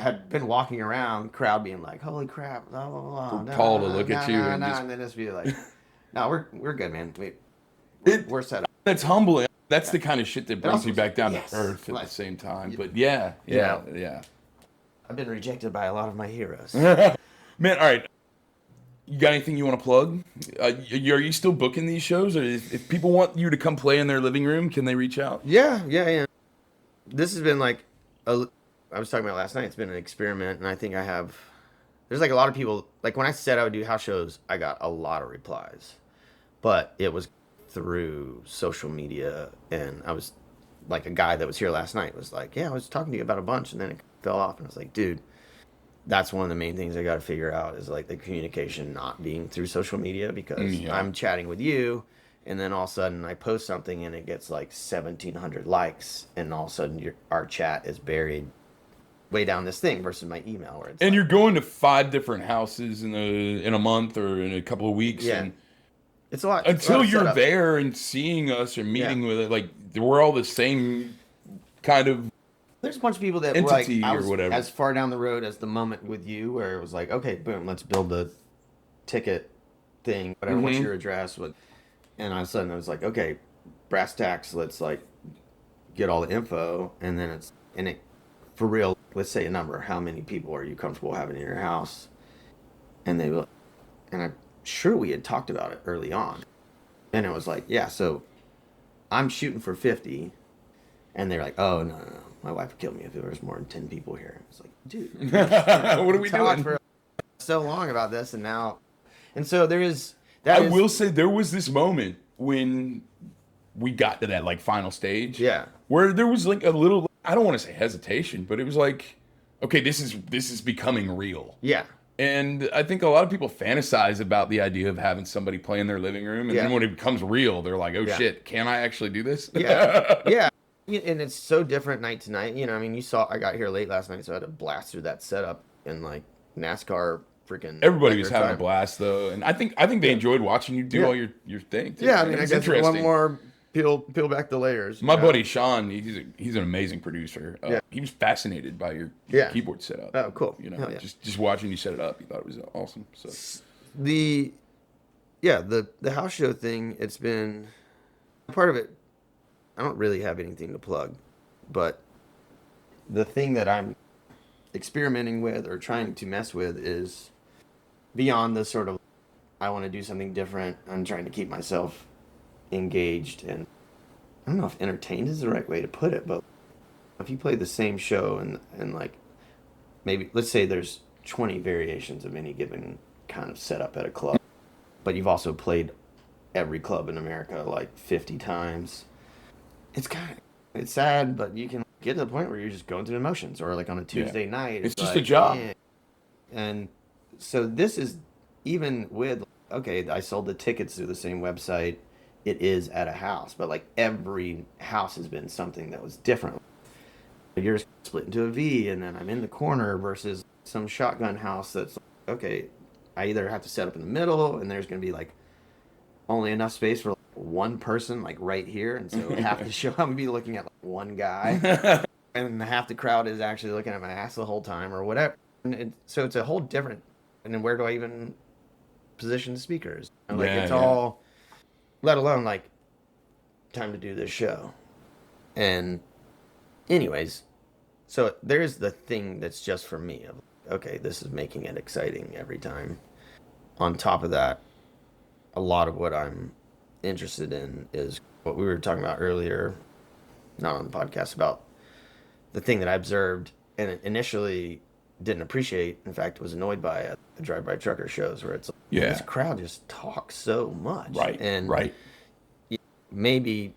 had been walking around, crowd being like, holy crap, blah, blah, blah. For Paul to look at you and just... And then just be like, no, we're good, man. We're set up. That's humbling. That's the kind of shit that brings you back down yes, to earth at like, the same time. But yeah. yeah. I've been rejected by a lot of my heroes. Man, all right. You got anything you want to plug? Are you still booking these shows? Or if people want you to come play in their living room, can they reach out? Yeah. This has been like, I was talking about last night, it's been an experiment, and I think there's like a lot of people, like when I said I would do house shows, I got a lot of replies. But it was through social media, and I was like, a guy that was here last night was like, yeah, I was talking to you about a bunch, and then it fell off, and I was like, dude, that's one of the main things I got to figure out is like the communication not being through social media, because I'm chatting with you, and then all of a sudden I post something and it gets like 1,700 likes, and all of a sudden our chat is buried way down this thing versus my email. Where it's and like, you're going to 5 different houses in a month or in a couple of weeks. Yeah. And it's a lot. until it's a lot of you're setup. there and seeing us or meeting with it, like we're all the same kind of... There's a bunch of people that entity were like, I or was whatever. as far down the road as the moment with you, where it was like, okay, boom, let's build the ticket thing, whatever, what's your address? And all of a sudden I was like, okay, brass tacks, let's like get all the info, and then it for real, let's say a number, how many people are you comfortable having in your house? And and I'm sure we had talked about it early on, and it was like, yeah, so I'm shooting for 50, and they're like, oh no, my wife would kill me if there was more than 10 people here. It's like, dude, what are we doing? for so long about this, and so there is. I will say there was this moment when we got to that like final stage, where there was like a little, I don't want to say hesitation, but it was like, okay, this is becoming real. Yeah. And I think a lot of people fantasize about the idea of having somebody play in their living room, and then when it becomes real, they're like, oh shit, can I actually do this? Yeah. And it's so different night to night. You know, I mean, you saw I got here late last night, so I had to blast through that setup in like NASCAR freaking. Everybody was having a blast though, and I think they enjoyed watching you do all your thing too. Yeah, I mean, I guess one more peel back the layers. My buddy Sean, he's an amazing producer. Yeah. He was fascinated by your Yeah. keyboard setup. Oh, cool. You know, Hell yeah. just watching you set it up, he thought it was awesome. So The house show thing, it's been part of it. I don't really have anything to plug, but the thing that I'm experimenting with or trying to mess with is beyond the sort of, I want to do something different. I'm trying to keep myself engaged, and I don't know if entertained is the right way to put it, but if you play the same show and like maybe let's say there's 20 variations of any given kind of setup at a club, but you've also played every club in America like 50 times. It's sad, but you can get to the point where you're just going through the motions, or like on a Tuesday night. It's just like, a job. yeah. And so this is even with, okay, I sold the tickets through the same website. It is at a house, but like every house has been something that was different. You're split into a V, and then I'm in the corner versus some shotgun house that's like, okay, I either have to set up in the middle, and there's going to be like only enough space for like one person like right here, and so half the show I'm going to be looking at like one guy, and half the crowd is actually looking at my ass the whole time or whatever. And so it's a whole different, and then where do I even position the speakers? Like it's all, let alone like time to do this show. And anyways, so there's the thing that's just for me of, okay, this is making it exciting every time. On top of that, a lot of what I'm interested in is what we were talking about earlier, not on the podcast, about the thing that I observed and initially didn't appreciate, in fact was annoyed by at the drive-by trucker shows, where it's like, this crowd just talks so much. And maybe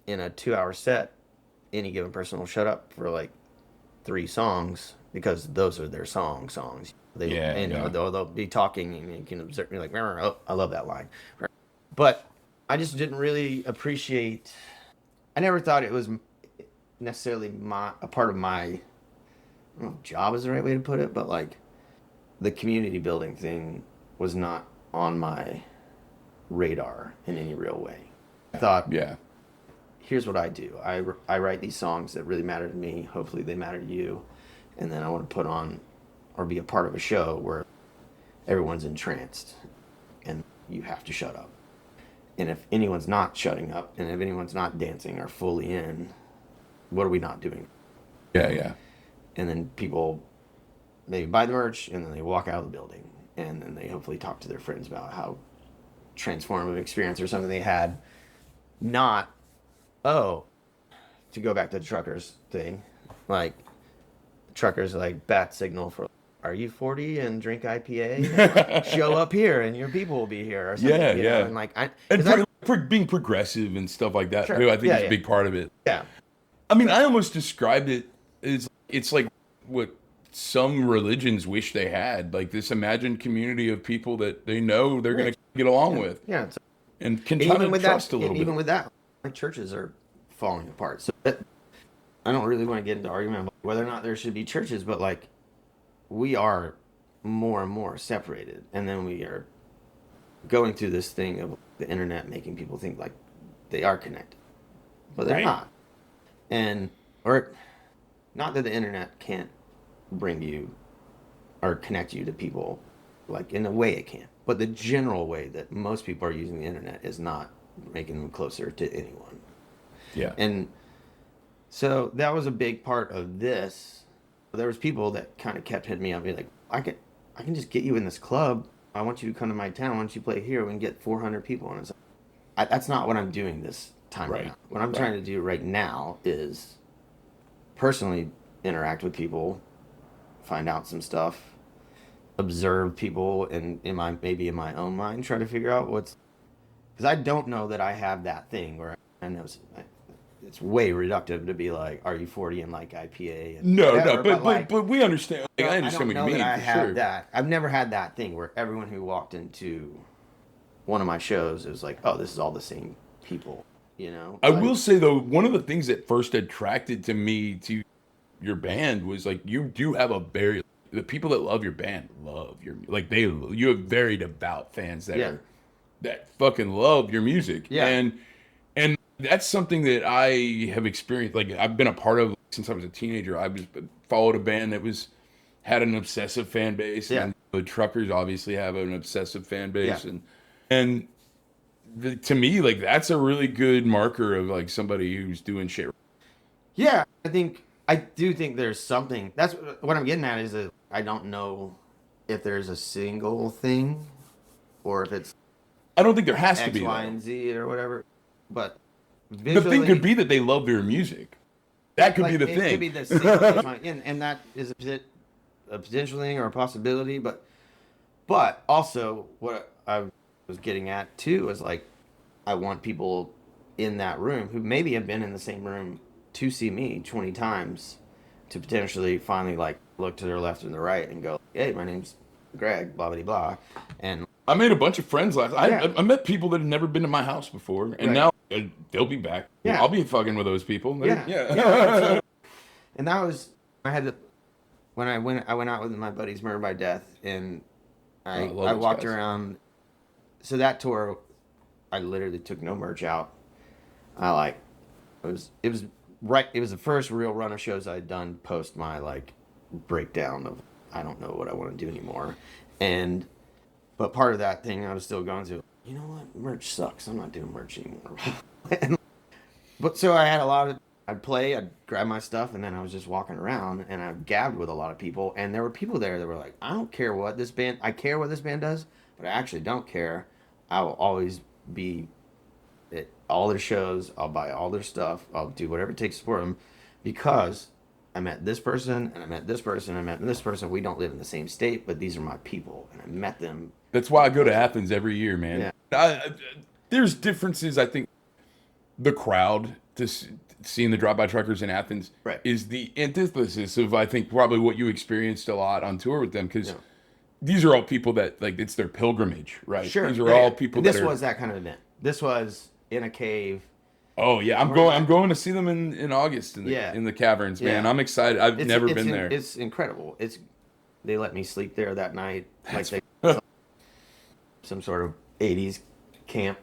in a 2-hour set, any given person will shut up for like 3 songs because those are their songs. They'll be talking, and you can observe, you're like, oh, I love that line. But I just didn't really appreciate, I never thought it was necessarily a part of my, I don't know if job is the right way to put it, but like the community building thing was not on my radar in any real way. I thought, here's what I do. I write these songs that really matter to me. Hopefully they matter to you. And then I want to put on or be a part of a show where everyone's entranced and you have to shut up. And if anyone's not shutting up, and if anyone's not dancing or fully in, what are we not doing? And then people maybe buy the merch, and then they walk out of the building, and then they hopefully talk to their friends about how transformative experience or something they had. Not, to go back to the truckers thing, like truckers are like bat signal for, are you 40 and drink IPA? Show up here and your people will be here or something. You know? And like for being progressive and stuff like that, sure. too, I think it's a big part of it. I mean, I almost described it as, it's like what some religions wish they had, like this imagined community of people that they know they're going to get along with. And can try to trust a little bit. Even with that, like churches are falling apart. So I don't really want to get into argument about whether or not there should be churches, but like we are more and more separated, and then we are going through this thing of the internet making people think like they are connected, but they're not. And or not that the internet can't bring you or connect you to people, like in a way it can, but the general way that most people are using the internet is not making them closer to anyone. And so that was a big part of this. There was people that kind of kept hitting me up, be like, I can just get you in this club. I want you to come to my town. Why don't you play here? We can get 400 people. And it's like, that's not what I'm doing this time around. What I'm trying to do right now is personally interact with people, find out some stuff, observe people, and maybe in my own mind, try to figure out what's, because I don't know that I have that thing where I know it's way reductive to be like, are you 40 and like IPA? And but we understand. Like, I understand what you mean. I have that. I've never had that thing where everyone who walked into one of my shows is like, oh, this is all the same people, you know? I will say though, one of the things that first attracted to me to your band was like, you do have the people that love your band love your, like you have very devout fans that fucking love your music. And That's something that I have experienced. Like I've been a part of since I was a teenager. I was followed a band that had an obsessive fan base, Yeah. and the truckers obviously have an obsessive fan Yeah. base, and to me, like that's a really good marker of like somebody who's doing shit. Yeah, I do think there's something. That's what I'm getting at is that I don't know if there's a single thing or if it's I don't think there has to X, be Y, though. and Z or whatever. But The thing could visually, be that they love their music. That could be like the it could thing. be the single, and that is a potential thing or a possibility. But also what I was getting at too is like I want people in that room who maybe have been in the same room to see me 20 times to potentially finally like look to their left and the right and go, hey, my name's Greg, blah blah blah, and I made a bunch of friends last. yeah, I met people that had never been to my house before, and right, now they'll be back. yeah, I'll be fucking with those people. yeah, Yeah. yeah. And that was I had to when I went out with my buddies Murder by Death, and I love I those walked guys. around. So that tour, I literally took no merch out. I like it was right. It was the first real run of shows I'd done post my like breakdown of I don't know what I want to do anymore, and but part of that thing I was still going through. You know what? Merch sucks. I'm not doing merch anymore. And, but so I had a lot of. I'd play. I'd grab my stuff, and then I was just walking around, and I gabbed with a lot of people, and there were people there that were like, "I don't care what this band. I care what this band does, but I actually don't care. I will always be at all their shows. I'll buy all their stuff. I'll do whatever it takes for them, because I met this person, and I met this person, and I met this person. We don't live in the same state, but these are my people, and I met them. That's why I go to Athens every year, man. Yeah, There's differences. I think the crowd seeing the drop by truckers in Athens right. is the antithesis of I think probably what you experienced a lot on tour with them because Yeah. these are all people that like it's their pilgrimage, right? Sure. These are Yeah, all yeah. people And that this are. was that kind of event. This was in a cave. Oh yeah, I'm going to see them in August Yeah. in the caverns, man. Yeah. I'm excited. I've never been there. It's incredible. They let me sleep there that night. That's Like some sort of 80s camp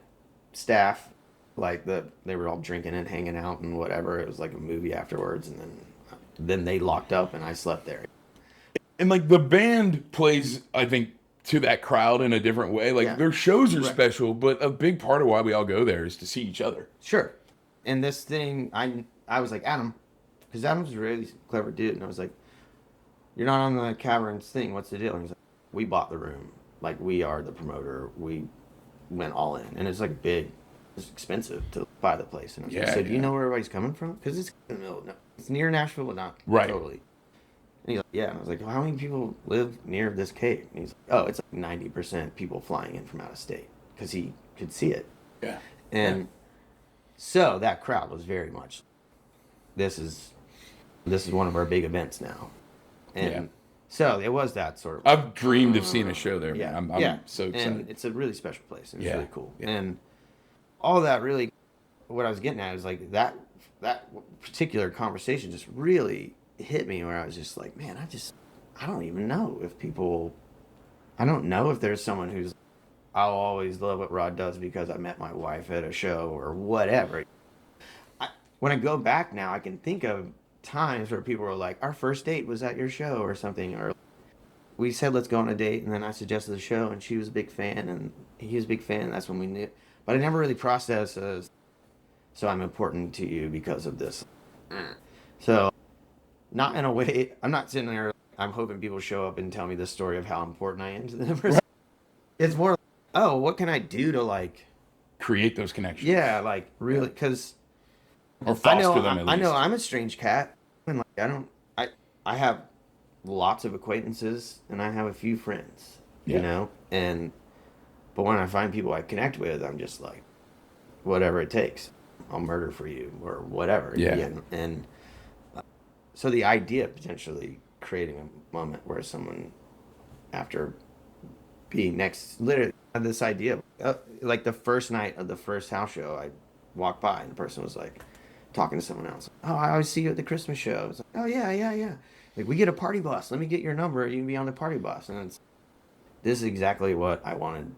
staff. Like they were all drinking and hanging out and whatever. It was like a movie afterwards, and then they locked up and I slept there. And like the band plays, I think, to that crowd in a different way. Like Yeah. their shows are Right. special, but a big part of why we all go there is to see each other. Sure. And this thing, I was like, Adam, because Adam's a really clever dude, and I was like, you're not on the Caverns thing. What's the deal? And he's like, we bought the room. Like, we are the promoter. We went all in. And it's like big. It's expensive to buy the place. And I was like, Yeah, so do you yeah. know where everybody's coming from? Because it's in the middle. No, it's near Nashville, but not Right. totally. And he's like, yeah. And I was like, well, how many people live near this cave? And he's like, oh, it's like 90% people flying in from out of state. Because he could see it. Yeah. And so that crowd was very much, this is one of our big events now. And Yeah. so it was that sort of. I've dreamed of seeing a show there. Yeah, Man. I'm yeah. so excited. And it's a really special place. And it's Yeah, really cool. yeah. And all that really, what I was getting at is like that particular conversation just really hit me where I was just like, man, I don't even know if people, I don't know if there's someone who's, I'll always love what Rod does because I met my wife at a show or whatever. When I go back now, I can think of times where people were like, our first date was at your show or something, or we said let's go on a date, and then I suggested the show, and she was a big fan, and he was a big fan, and that's when we knew. But I never really processed as, so I'm important to you because of this. So, not in a way, I'm not sitting there, I'm hoping people show up and tell me the story of how important I am to them. It's more like, oh, what can I do to like Create those connections. yeah, like really, because Or foster them at least. I know I'm a strange cat, and like I have lots of acquaintances, and I have a few friends, Yeah. you know, but when I find people I connect with, I'm just like, whatever it takes, I'll murder for you or whatever. Yeah. And so the idea of potentially creating a moment where someone, after being literally had this idea, like the first night of the first house show, I walked by and the person was like talking to someone else. Oh, I always see you at the Christmas show. It's like, oh yeah. Like, we get a party bus. Let me get your number. You can be on the party bus. And this is exactly what I wanted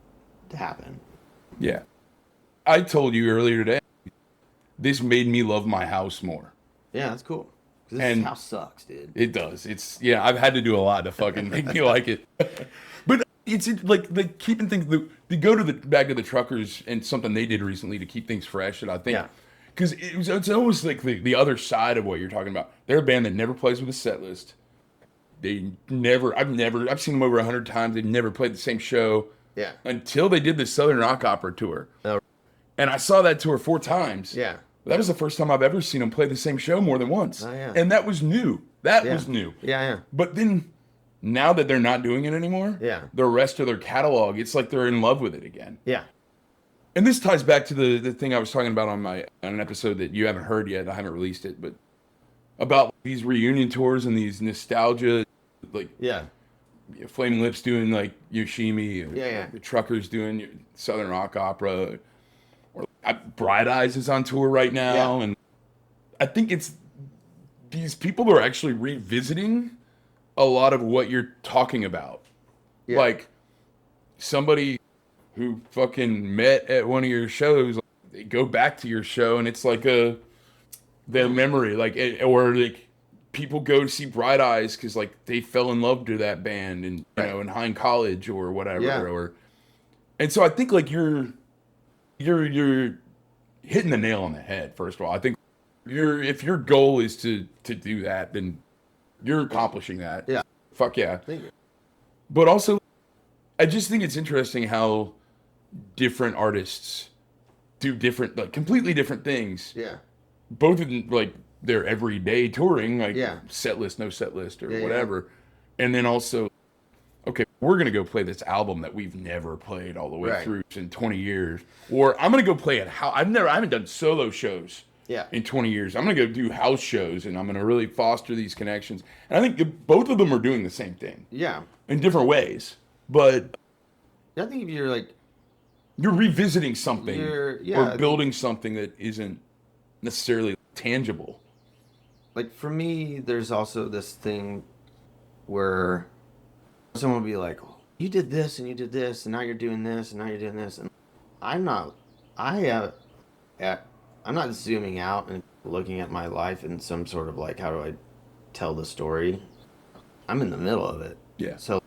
to happen. Yeah. I told you earlier today, this made me love my house more. Yeah, that's cool. 'Cause this And house sucks, dude. it does. It's yeah. I've had to do a lot to fucking make me like it. But it's like keeping things. They go to the back of the truckers and something they did recently to keep things fresh. And I think Yeah. because it's almost like the other side of what you're talking about. They're a band that never plays with a set list. I've seen them over 100 times. They've never played the same show Yeah. until they did the Southern Rock Opera tour. Oh. And I saw that tour 4 times. Yeah. That was the first time I've ever seen them play the same show more than once. Oh, yeah. And that was new. That Yeah. was new. Yeah. But then, now that they're not doing it anymore, Yeah. the rest of their catalog, it's like they're in love with it again. Yeah. And this ties back to the thing I was talking about on an episode that you haven't heard yet. I haven't released it, but about these reunion tours and these nostalgia, like Yeah. Flaming Lips doing like Yoshimi, or Yeah. the Truckers doing Southern Rock Opera, or Bright Eyes is on tour right now, Yeah. and I think it's these people are actually revisiting a lot of what you're talking about. Yeah. Like somebody who fucking met at one of your shows, they go back to your show and it's like their memory, like, or like people go to see Bright Eyes because like they fell in love to that band and you know in Hine College or whatever. Yeah. And so I think like you're hitting the nail on the head. First of all, I think if your goal is to do that, then you're accomplishing that. Yeah. Fuck yeah. Thank you. But also, I just think it's interesting how different artists do different, like completely different things. Yeah. Both of them, like their everyday touring, like Yeah. set list, no set list, or Yeah, whatever. And then also, okay, we're gonna go play this album that we've never played all the way Right. through in 20 years, or I'm gonna go play it. I haven't done solo shows. Yeah. In 20 years, I'm gonna go do house shows, and I'm gonna really foster these connections. And I think both of them are doing the same thing Yeah. in different ways. But I think if you're like, you're revisiting something yeah, or building something that isn't necessarily tangible. like for me, there's also this thing where someone will be like, you did this and you did this and now you're doing this and now you're doing this. And I'm not zooming out and looking at my life in some sort of like, how do I tell the story? I'm in the middle of it. Yeah. So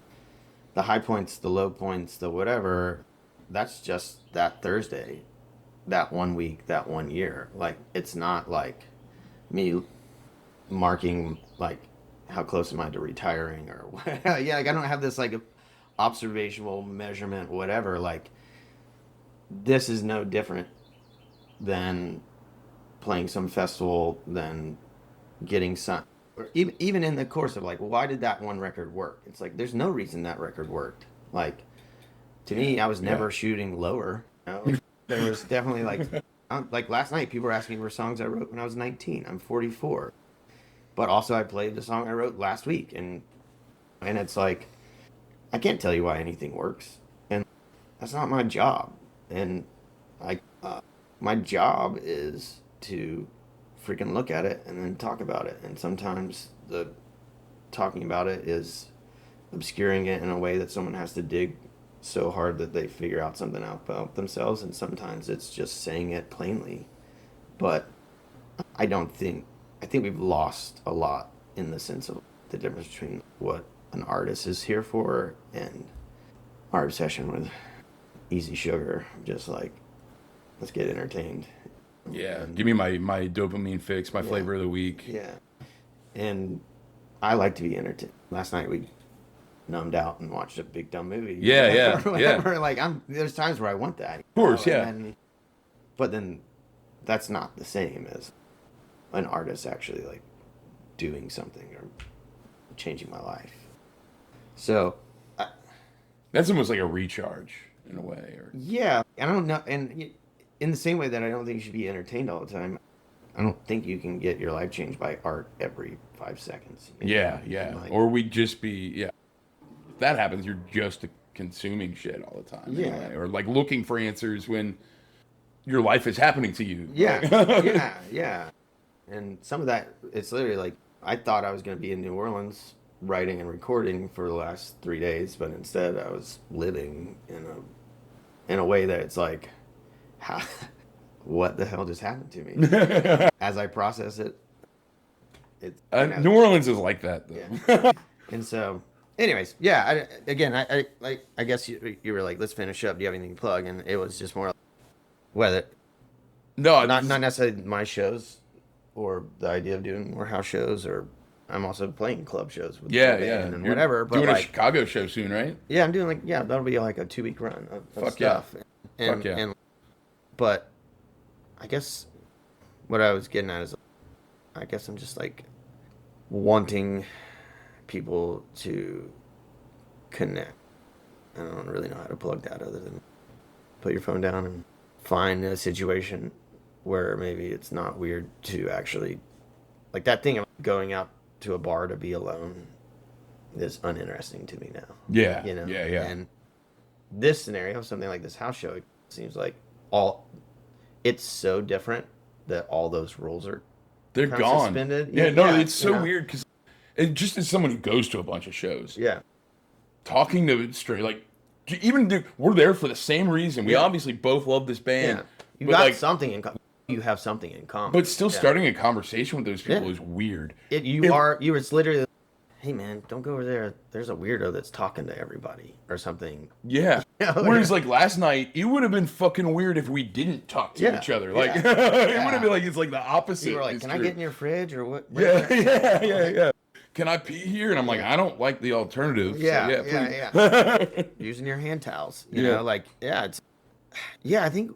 the high points, the low points, the whatever, that's just that Thursday, that 1 week, that 1 year. Like, it's not like me marking like how close am I to retiring or yeah, like I don't have this like observational measurement, whatever. Like, this is no different than playing some festival, than getting some, or even in the course of like, why did that one record work? It's like there's no reason that record worked. Like, to me, I was never shooting lower. You know? There was definitely like last night, people were asking me for songs I wrote when I was 19. I'm 44, but also I played the song I wrote last week, and it's like I can't tell you why anything works, and that's not my job. And my job is to freaking look at it and then talk about it. And sometimes the talking about it is obscuring it in a way that someone has to dig so hard that they figure out something out about themselves. And sometimes it's just saying it plainly. But I think we've lost a lot in the sense of the difference between what an artist is here for and our obsession with easy sugar. Just like, let's get entertained. Yeah, give me my dopamine fix, my flavor of the week. Yeah, and I like to be entertained. Last night we numbed out and watched a big dumb movie. Yeah. Like there's times where I want that. Of course, But then that's not the same as an artist actually like doing something or changing my life. So that's almost like a recharge in a way. Or yeah, I don't know, and in the same way that I don't think you should be entertained all the time, I don't think you can get your life changed by art every 5 seconds. Yeah. Like, Or we'd just be, If that happens, you're just consuming shit all the time. Yeah. Anyway. Or like looking for answers when your life is happening to you. Yeah. Yeah. And some of that, it's literally like, I thought I was going to be in New Orleans writing and recording for the last 3 days, but instead I was living in a way that it's like, what the hell just happened to me? As I process it, it's New Orleans is like that, though. Yeah. And so, anyways, yeah. I guess you were like, let's finish up. Do you have anything to plug? And it was just more whether No, not necessarily my shows or the idea of doing more house shows, or I'm also playing club shows with yeah, the yeah, band and You're whatever. But doing like, a Chicago show soon, right? yeah, I'm doing that'll be like a 2 week run of Fuck stuff. yeah. And, Fuck yeah. But I guess what I was getting at is, I guess I'm just like wanting people to connect. I don't really know how to plug that other than put your phone down and find a situation where maybe it's not weird to actually, like that thing of going out to a bar to be alone is uninteresting to me now. Yeah. You know? Yeah. And this scenario, something like this house show, it seems like it's so different that all those rules are They're kind of gone. suspended. Yeah, no, it's so weird because just as someone who goes to a bunch of shows, Yeah. talking to it straight, like, we're there for the same reason. We obviously both love this band. Yeah. You but got like, something in common. You have something in common. but still starting a conversation with those people is weird. It's literally, hey man, don't go over there. There's a weirdo that's talking to everybody or something. Yeah. Whereas like last night, it would have been fucking weird if we didn't talk to each other. Like it would have been like it's like the opposite. You were like, can I get in your fridge or what? Yeah. Can I pee here? And I'm like, I don't like the alternative. Yeah. Using your hand towels. You know, like, I think,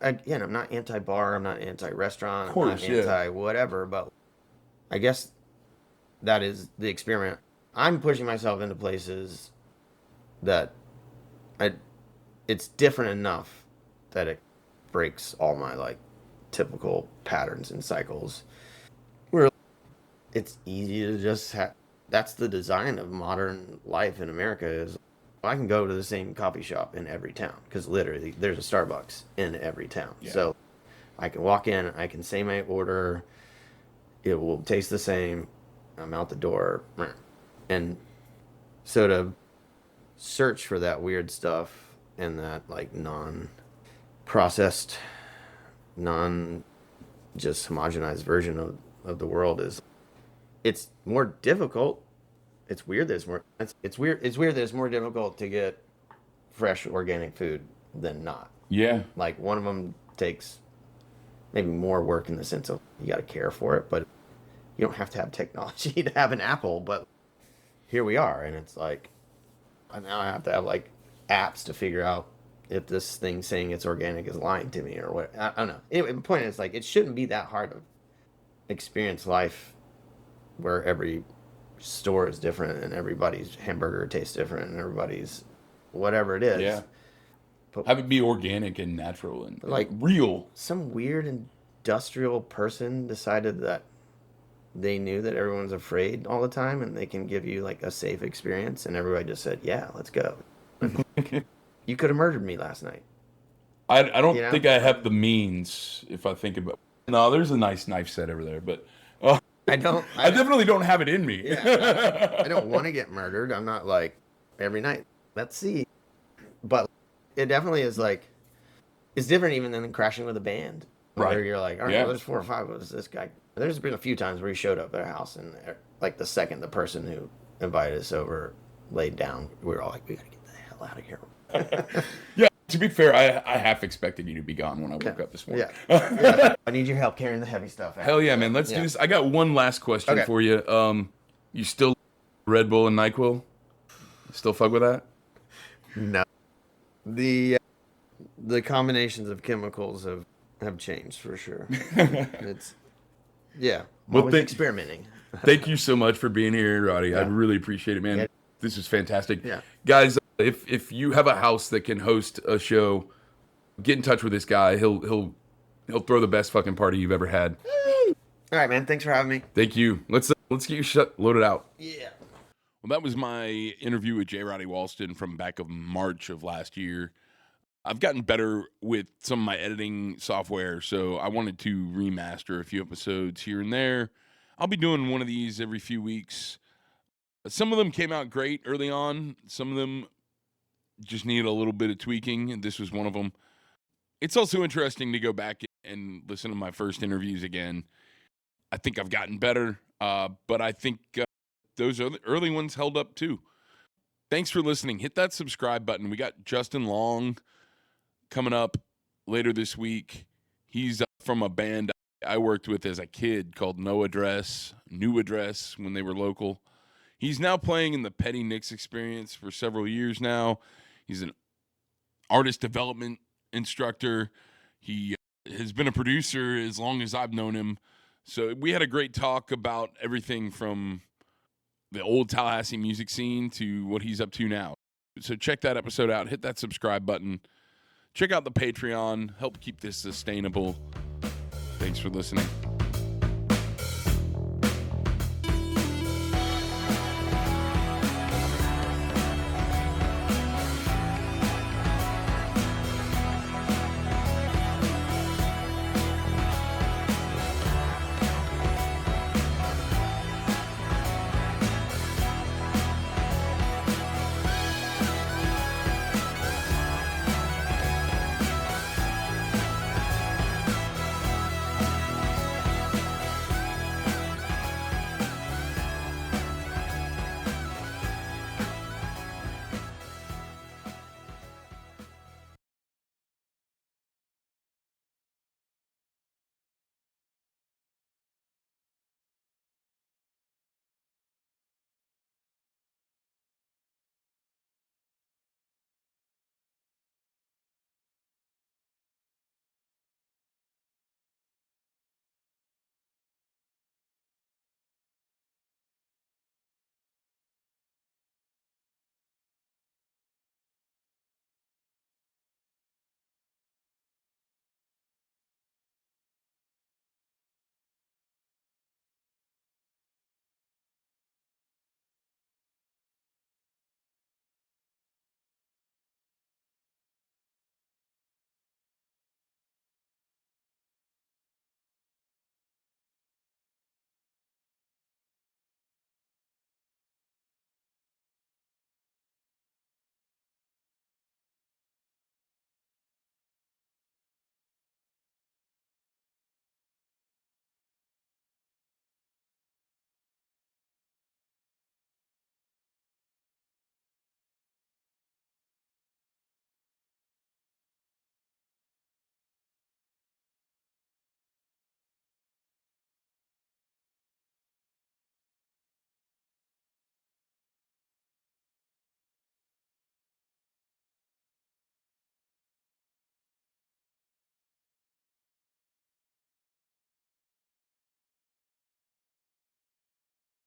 again, I'm not anti-bar, I'm not anti-restaurant, I'm not anti-whatever, but I guess that is the experiment. I'm pushing myself into places that it's different enough that it breaks all my, like, typical patterns and cycles. Where it's easy to just that's the design of modern life in America is I can go to the same coffee shop in every town because literally there's a Starbucks in every town. Yeah. So I can walk in, I can say my order, it will taste the same, I'm out the door. And so to search for that weird stuff and that like non-processed, just homogenized version of the world it's more difficult. It's weird that it's weird that it's more difficult to get fresh organic food than not. Yeah. Like one of them takes maybe more work in the sense of you got to care for it, but you don't have to have technology to have an apple. But here we are, and it's like now I have to have like apps to figure out if this thing saying it's organic is lying to me or what. I don't know. Anyway, the point is like it shouldn't be that hard to experience life where every store is different and everybody's hamburger tastes different and everybody's whatever it is. Yeah. But have it be organic and natural and like real. Some weird industrial person decided that they knew that everyone's afraid all the time and they can give you like a safe experience and everybody just said, yeah, let's go. You could have murdered me last night. I don't think I have the means if I think about No, there's a nice knife set over there, but I definitely don't have it in me. Yeah, I don't want to get murdered. I'm not like every night. Let's see. But it definitely is like, it's different even than crashing with a band. Where you're like, all right, well, there's 4 or 5 of us. This guy. There's been a few times where he showed up at our house and like the second the person who invited us over laid down, we were all like, we got to get the hell out of here. Yeah. To be fair, I half expected you to be gone when I woke up this morning. Yeah. I need your help carrying the heavy stuff out. Hell yeah, man. Let's do this. I got one last question for you. You still Red Bull and NyQuil? Still fuck with that? No. The combinations of chemicals have changed for sure. It's I'm always experimenting. Thank you so much for being here, Roddy. I really appreciate it, man. Yeah. This is fantastic. Yeah. Guys, if you have a house that can host a show, get in touch with this guy. He'll throw the best fucking party you've ever had. All right, man. Thanks for having me. Thank you. Let's get you loaded out. Yeah. Well, that was my interview with J Roddy Walston from back of March of last year. I've gotten better with some of my editing software, so I wanted to remaster a few episodes here and there. I'll be doing one of these every few weeks. Some of them came out great early on. Some of them just needed a little bit of tweaking, and this was one of them. It's also interesting to go back and listen to my first interviews again. I think I've gotten better, but I think those early ones held up too. Thanks for listening. Hit that subscribe button. We got Justin Long coming up later this week. He's from a band I worked with as a kid called New Address when they were local. He's now playing in the Petty Nicks Experience for several years now. He's an artist development instructor. He has been a producer as long as I've known him. So we had a great talk about everything from the old Tallahassee music scene to what he's up to now. So check that episode out. Hit that subscribe button. Check out the Patreon. Help keep this sustainable. Thanks for listening.